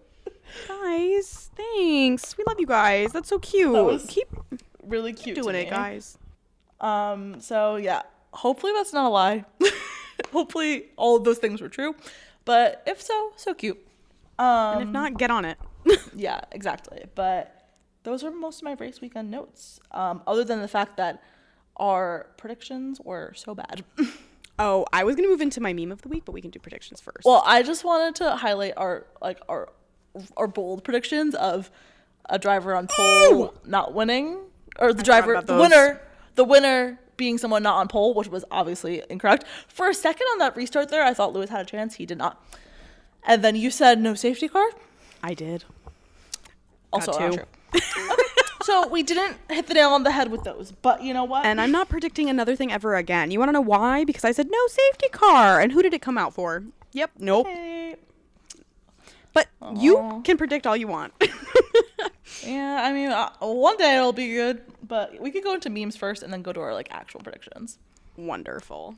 Guys, thanks. We love you guys. That's so cute. That was keep really cute doing it, guys. So yeah, hopefully that's not a lie. Hopefully all of those things were true, but if so, so cute. And if not, get on it. Yeah, exactly. But those are most of my race weekend notes, other than the fact that our predictions were so bad. Oh, I was gonna move into my meme of the week, but we can do predictions first. Well, I just wanted to highlight our bold predictions of a driver on pole not winning, or the winner being someone not on pole, which was obviously incorrect. For a second on that restart there, I thought Lewis had a chance. He did not. And then you said no safety car. I did. Also not true. Okay. So we didn't hit the nail on the head with those, but you know what? And I'm not predicting another thing ever again. You want to know why? Because I said no safety car. And who did it come out for? Yep. Nope. Hey. But you can predict all you want. Yeah, I mean, one day it'll be good, but we could go into memes first and then go to our actual predictions. Wonderful.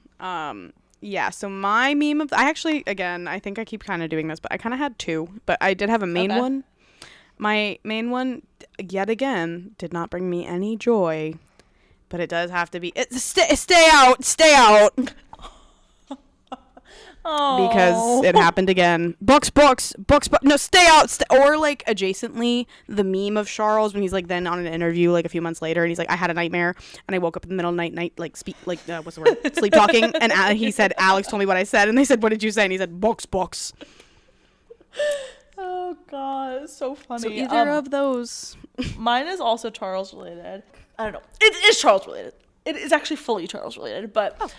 Yeah, so my meme of I think I keep kind of doing this, but I kind of had two, but I did have a main one. My main one, yet again, did not bring me any joy, but it does have to be stay out. Because it happened again. Books. No, stay out. Or like adjacently, the meme of Charles when he's like then on an interview like a few months later, and he's like, I had a nightmare, and I woke up in the middle of the night like what's the word? Sleep talking, and he said, Alex told me what I said, and they said, what did you say? And he said, books. Oh god, it's so funny. So either of those. Mine is also Charles related. I don't know. It is Charles related. It is actually fully Charles related, but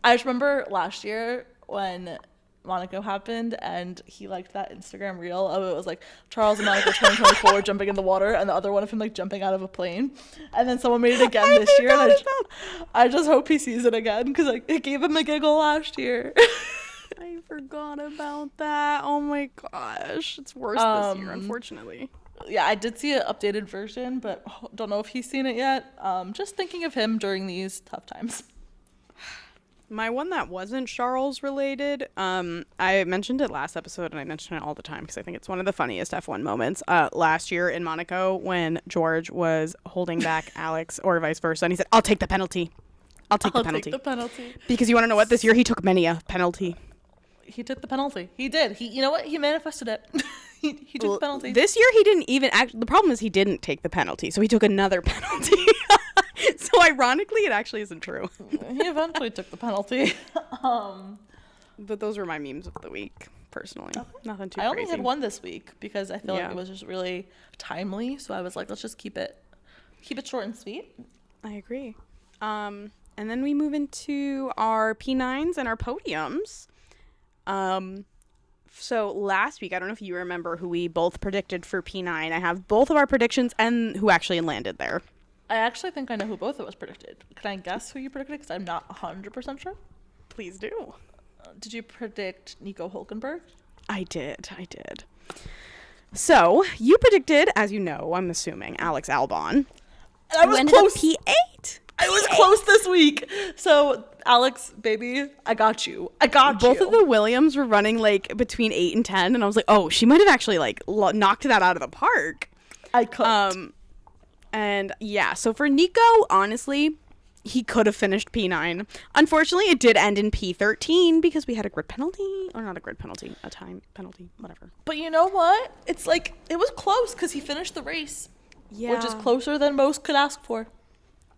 I just remember last year when Monaco happened and he liked that Instagram reel of it was like Charles and Monaco 2024 jumping in the water and the other one of him like jumping out of a plane, and then someone made it again this year, and I just hope he sees it again because like it gave him a giggle last year. I forgot about that. Oh my gosh, it's worse this year, unfortunately. Yeah, I did see an updated version, but don't know if he's seen it yet. Just thinking of him during these tough times. My one that wasn't Charles related, I mentioned it last episode, and I mention it all the time because I think it's one of the funniest F1 moments. Last year in Monaco when George was holding back Alex or vice versa, and he said, I'll take the penalty. I'll take the penalty. Because you want to know what? This year he took many a penalty. He took the penalty. He did. You know what? He manifested it. he took the penalty. This year he didn't even the problem is he didn't take the penalty, so he took another penalty. So ironically, it actually isn't true. He eventually took the penalty. But those were my memes of the week, personally. Okay. Nothing too crazy. I only had one this week because I feel like it was just really timely. So I was like, let's just keep it short and sweet. I agree. And then we move into our P9s and our podiums. So last week, I don't know if you remember who we both predicted for P9. I have both of our predictions and who actually landed there. I actually think I know who both of us predicted. Can I guess who you predicted? Because I'm not 100% sure. Please do. Did you predict Nico Hülkenberg? I did. So you predicted, as you know, I'm assuming, Alex Albon. I was close. P8. I was close this week. So, Alex, baby, I got you. Both of the Williams were running like between 8 and 10, and I was like, oh, she might have actually like knocked that out of the park. I could. And yeah, so for Nico, honestly, he could have finished P9. Unfortunately, it did end in P13 because we had a grid penalty, or not a grid penalty, a time penalty, whatever. But you know what? It's like, it was close because he finished the race. Yeah. Which is closer than most could ask for.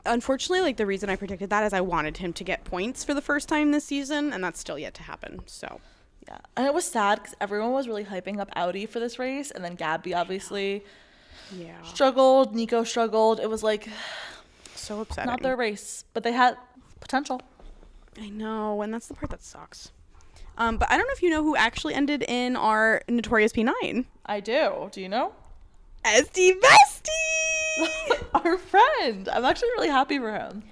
Unfortunately, like the reason I predicted that is I wanted him to get points for the first time this season, and that's still yet to happen. So, yeah, and it was sad because everyone was really hyping up Audi for this race, and then Gabby obviously struggled. Nico struggled. It was like so upsetting. Not their race, but they had potential. I know, and that's the part that sucks. But I don't know if you know who actually ended in our notorious P9. I do. Do you know? SD Bestie! Our friend. I'm actually really happy for him.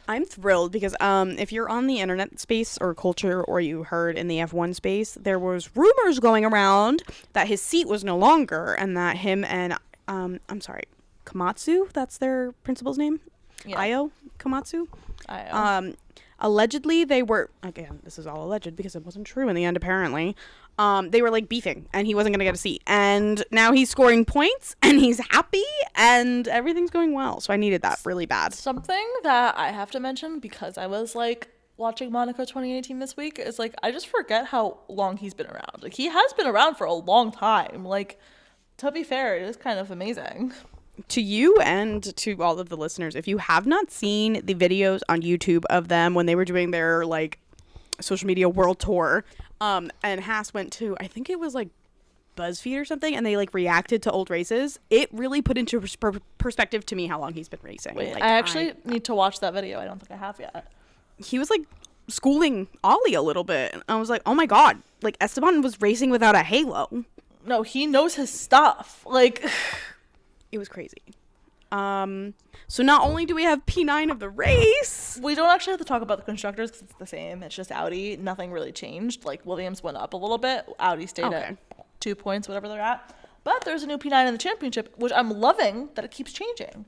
I'm thrilled because if you're on the internet space or culture, or you heard in the F1 space, there was rumors going around that his seat was no longer, and that him and Komatsu, that's their principal's name? Yeah. Io Komatsu? Io. Allegedly, they were, again, this is all alleged because it wasn't true in the end, apparently. They were like beefing, and he wasn't going to get a seat. And now he's scoring points, and he's happy, and everything's going well. So I needed that really bad. Something that I have to mention, because I was like watching Monaco 2018 this week, is like I just forget how long he's been around. Like, he has been around for a long time. Like, to be fair, it is kind of amazing. To you and to all of the listeners, if you have not seen the videos on YouTube of them when they were doing their like social media world tour, and Haas went to, I think it was like BuzzFeed or something, and they like reacted to old races, it really put into perspective to me how long he's been racing. Wait, like, I actually need to watch that video. I don't think I have yet. He was like schooling Ollie a little bit. I was like, oh my god, like Esteban was racing without a halo. No, he knows his stuff. Like, it was crazy. So not only do we have P9 of the race, we don't actually have to talk about the constructors because it's the same. It's just Audi. Nothing really changed. Like, Williams went up a little bit. Audi stayed at 2 points, whatever they're at. But there's a new P9 in the championship, which I'm loving that it keeps changing.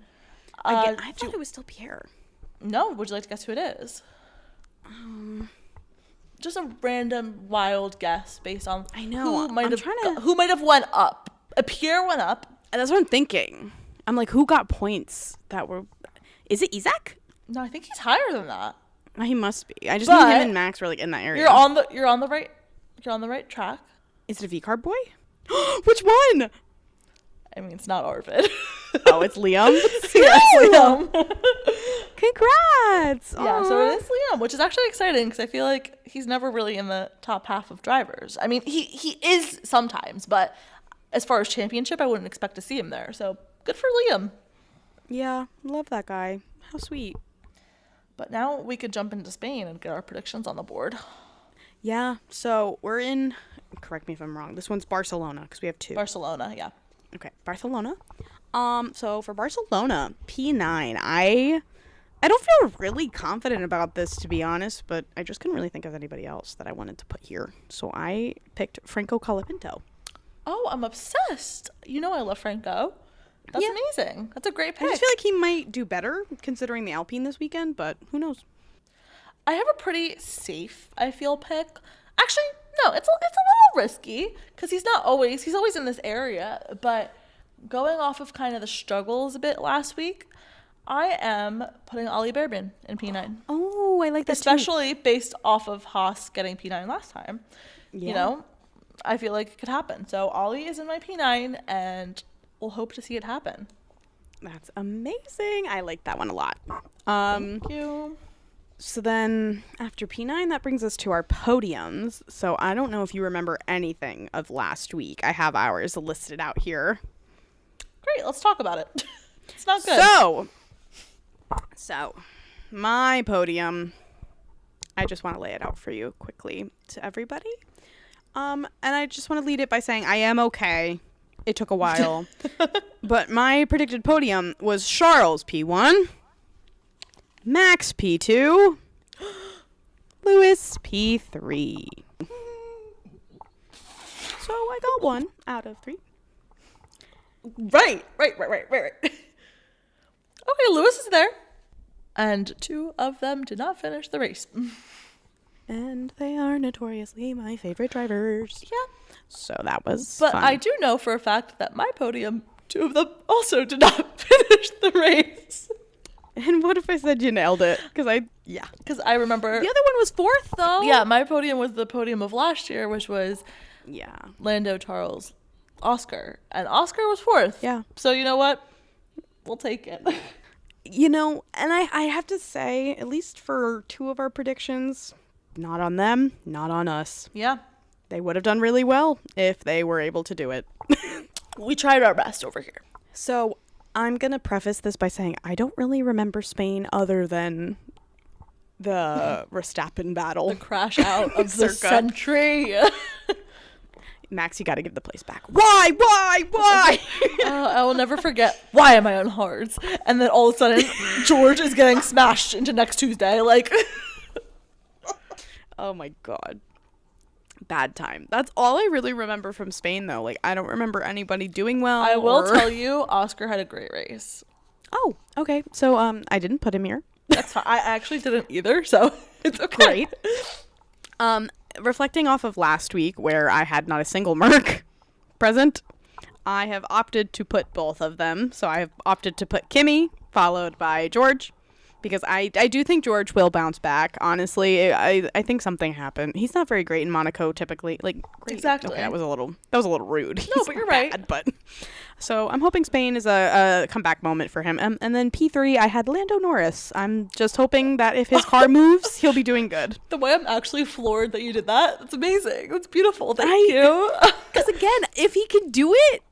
Again, I thought it was still Pierre. No, would you like to guess who it is? Just a random wild guess based on who might have went up. Pierre went up. And that's what I'm thinking. I'm like, who got points that were... Is it Isaac? No, I think he's higher than that. He must be. I just knew him and Max were like in that area. You're on the right You're on the right track. Is it a V-Carb boy? Which one? I mean, it's not Arvid. Oh, it's Liam? Yeah, it's Liam. Congrats! Yeah, so it is Liam, which is actually exciting because I feel like he's never really in the top half of drivers. I mean, he is sometimes, but as far as championship, I wouldn't expect to see him there. So good for Liam. Yeah, love that guy. How sweet. But now we could jump into Spain and get our predictions on the board. Yeah, so we're in, correct me if I'm wrong, this one's Barcelona because we have 2. Barcelona, yeah. Okay, Barcelona. So for Barcelona, P9, I don't feel really confident about this, to be honest, but I just couldn't really think of anybody else that I wanted to put here. So I picked Franco Colapinto. Oh, I'm obsessed. You know I love Franco. That's amazing. That's a great pick. I just feel like he might do better considering the Alpine this weekend, but who knows? I have a pretty safe, I feel, pick. Actually, no, it's a little risky because he's always in this area, but going off of kind of the struggles a bit last week, I am putting Ollie Bearman in P9. Oh, I like that especially based off of Haas getting P9 last time. Yeah. You know, I feel like it could happen. So Ollie is in my P9 and we'll hope to see it happen. That's amazing. I like that one a lot. Thank you. So then after P9, that brings us to our podiums. So I don't know if you remember anything of last week. I have ours listed out here. Great, let's talk about it. It's not good. So my podium, I just want to lay it out for you quickly to everybody. And I just want to lead it by saying I am okay. It took a while. But my predicted podium was Charles P1, Max P2, Lewis P3. So I got 1 out of 3. Right. Okay, Lewis is there. And 2 of them did not finish the race. And they are notoriously my favorite drivers. Yeah. So that was But fun. I do know for a fact that my podium, 2 of them also did not finish the race. And what if I said you nailed it? Because I remember the other one was 4th though. Yeah, my podium was the podium of last year, which was Lando, Charles, Oscar, and Oscar was 4th. Yeah. So you know what? We'll take it. You know, and I have to say, at least for 2 of our predictions, not on them, not on us. Yeah. They would have done really well if they were able to do it. We tried our best over here. So I'm going to preface this by saying I don't really remember Spain other than the Verstappen battle. The crash out of the century. Max, you got to give the place back. Why? I will never forget, why am I on hards? And then all of a sudden, George is getting smashed into next Tuesday. Like, oh my God. Bad time. That's all I really remember from Spain, though. Like, I don't remember anybody doing well. I will tell you, Oscar had a great race. Oh, okay. So, I didn't put him here. That's fine. I actually didn't either, so it's okay. Great. Reflecting off of last week where I had not a single Merc present, I have opted to put both of them. So I have opted to put Kimi followed by George because I do think George will bounce back. Honestly, I think something happened. He's not very great in Monaco typically. Like, great. Exactly. Okay, that was a little rude. No, but you're right. Bad, but so I'm hoping Spain is a comeback moment for him. And then P3, I had Lando Norris. I'm just hoping that if his car moves, he'll be doing good. The way I'm actually floored that you did that, it's amazing. It's beautiful. Thank you. Because again, if he can do it,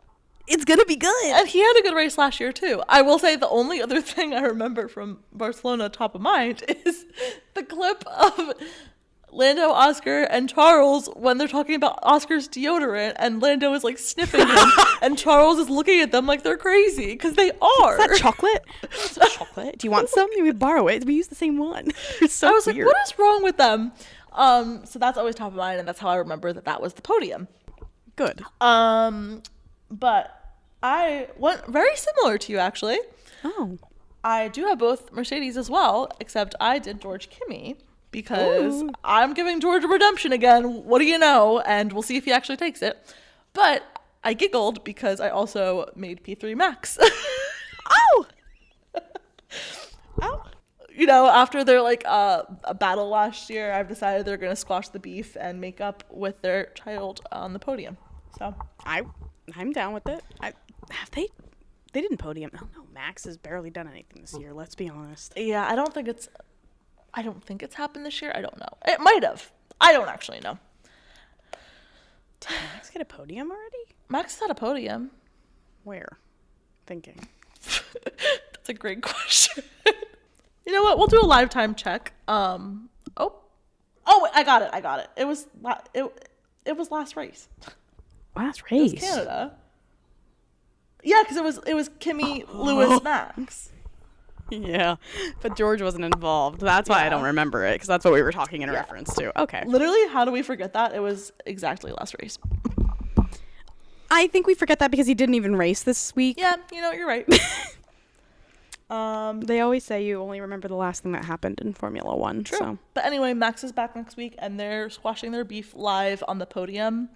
it's going to be good. And he had a good race last year, too. I will say the only other thing I remember from Barcelona top of mind is the clip of Lando, Oscar, and Charles when they're talking about Oscar's deodorant and Lando is like sniffing him and Charles is looking at them like they're crazy because they are. Is that chocolate? Is that chocolate? Do you want some? We borrow it. We use the same one. It's so I was weird. like, what is wrong with them? So that's always top of mind and that's how I remember that was the podium. Good. But I went very similar to you, actually. Oh. I do have both Mercedes as well, except I did George Kimi because I'm giving George a redemption again. What do you know? And we'll see if he actually takes it. But I giggled because I also made P3 Max. Oh! Oh. you know, after their like a battle last year, I've decided they're gonna squash the beef and make up with their child on the podium. So I'm down with it. They didn't podium. Oh no, Max has barely done anything this year. Let's be honest. Yeah, I don't think it's happened this year. I don't know. It might have. I don't actually know. Did Max get a podium already? Max had a podium. Where? Thinking. That's a great question. You know what? We'll do a live time check. Oh, I got it. It was last race. Last It race. was Canada. Yeah, because it was Kimi, Lewis, Max. Yeah, but George wasn't involved. That's why I don't remember it, because that's what we were talking in reference to. Okay. Literally, how do we forget that? It was exactly last race. I think we forget that because he didn't even race this week. Yeah, you know, you're right. They always say you only remember the last thing that happened in Formula One. True. So. But anyway, Max is back next week, and they're squashing their beef live on the podium,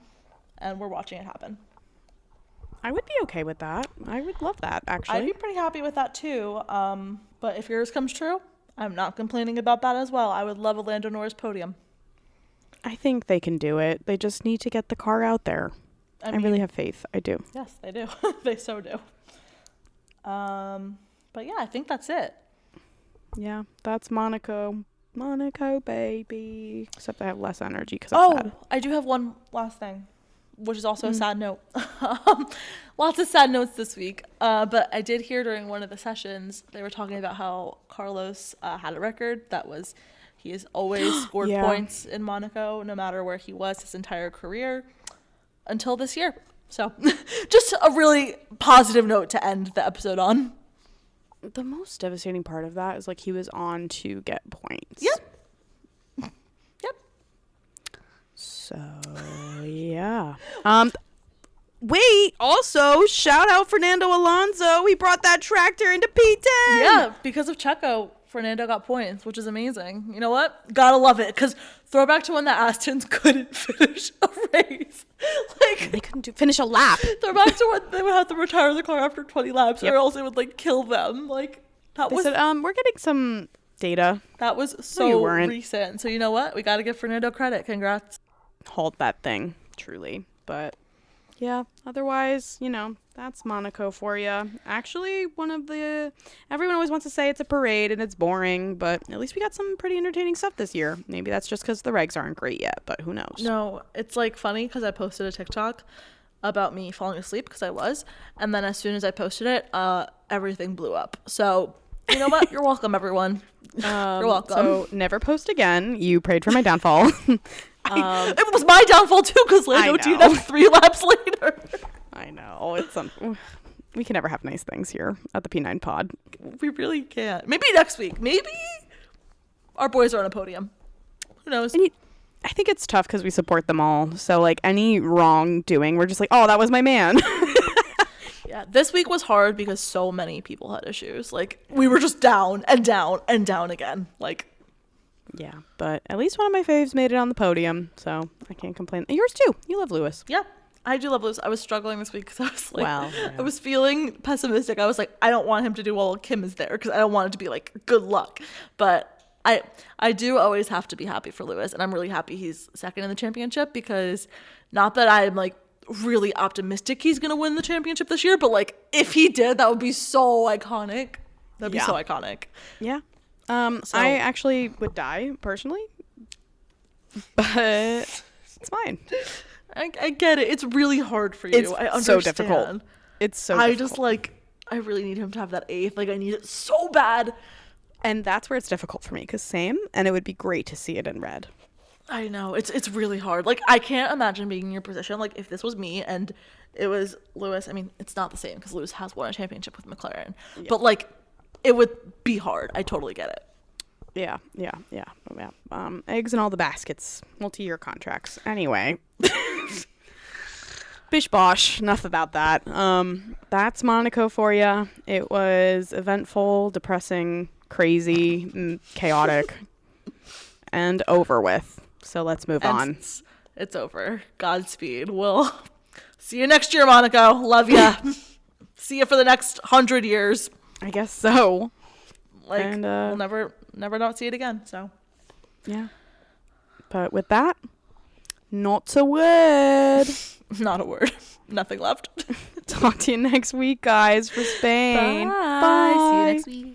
and we're watching it happen. I would be okay with that. I would love that, actually. I'd be pretty happy with that, too. But if yours comes true, I'm not complaining about that as well. I would love a Lando Norris podium. I think they can do it. They just need to get the car out there. I really have faith. I do. Yes, they do. They so do. But yeah, I think that's it. Yeah, that's Monaco. Monaco, baby. Except I have less energy because I'm sad. I do have one last thing, which is also a sad note. Lots of sad notes this week. But I did hear during one of the sessions, they were talking about how Carlos had a record that was, he has always scored points in Monaco, no matter where he was his entire career, until this year. So just a really positive note to end the episode on. The most devastating part of that is like he was on to get points. Yep. So yeah. Wait, also shout out Fernando Alonso. He brought that tractor into P10. Yeah, because of Checo, Fernando got points, which is amazing. You know what? Gotta love it. Because throwback to when the Astons couldn't finish a race. Like, they couldn't finish a lap. Throwback to when they would have to retire the car after 20 laps, or else it would like kill them. Like that was. They said, we're getting some data. That was so recent. So you know what? We gotta give Fernando credit. Congrats. Hold that thing, truly. But yeah, otherwise, you know, that's Monaco for you. Actually, everyone always wants to say it's a parade and it's boring, but at least we got some pretty entertaining stuff this year. Maybe that's just because the regs aren't great yet, but who knows? No, it's like funny because I posted a TikTok about me falling asleep because I was, and then as soon as I posted it, everything blew up. So you know what? You're welcome, everyone. You're welcome. So never post again. You prayed for my downfall. It was my downfall too because Lando DNF'd 3 laps later. I know. It's we can never have nice things here at the P9 pod. We really can't. Maybe next week. Maybe our boys are on a podium. Who knows? I think it's tough because we support them all. So like any wrongdoing, we're just like, oh, that was my man. Yeah, this week was hard because so many people had issues. Like we were just down and down and down again. Like. Yeah, but at least one of my faves made it on the podium, so I can't complain. Yours too. You love Lewis. Yeah, I do love Lewis. I was struggling this week because I was like, yeah. I was feeling pessimistic. I was like, I don't want him to do well while Kim is there because I don't want it to be like good luck. But I do always have to be happy for Lewis, and I'm really happy he's second in the championship because not that I'm like really optimistic he's gonna win the championship this year, but like if he did, that would be so iconic. That'd be so iconic. Yeah. I actually would die personally, but it's fine. I get it. It's really hard for you. It's I understand. so difficult. It's so difficult. Just like, I really need him to have that 8th. Like, I need it so bad. And that's where it's difficult for me, because same, and it would be great to see it in red. I know. It's really hard. Like, I can't imagine being in your position. Like, if this was me and it was Lewis, I mean, it's not the same because Lewis has won a championship with McLaren. Yeah. But, like, it would be hard. I totally get it. Yeah. Eggs in all the baskets. Multi-year contracts. Anyway. Bish bosh. Enough about that. That's Monaco for you. It was eventful, depressing, crazy, chaotic, and over with. So let's move on. It's over. Godspeed. We'll see you next year, Monaco. Love ya. See you for the next 100 years. I guess so. Like, we'll never never not see it again. So Yeah. But with that, not a word. not a word. Nothing left. Talk to you next week, guys, for Spain. Bye. See you next week.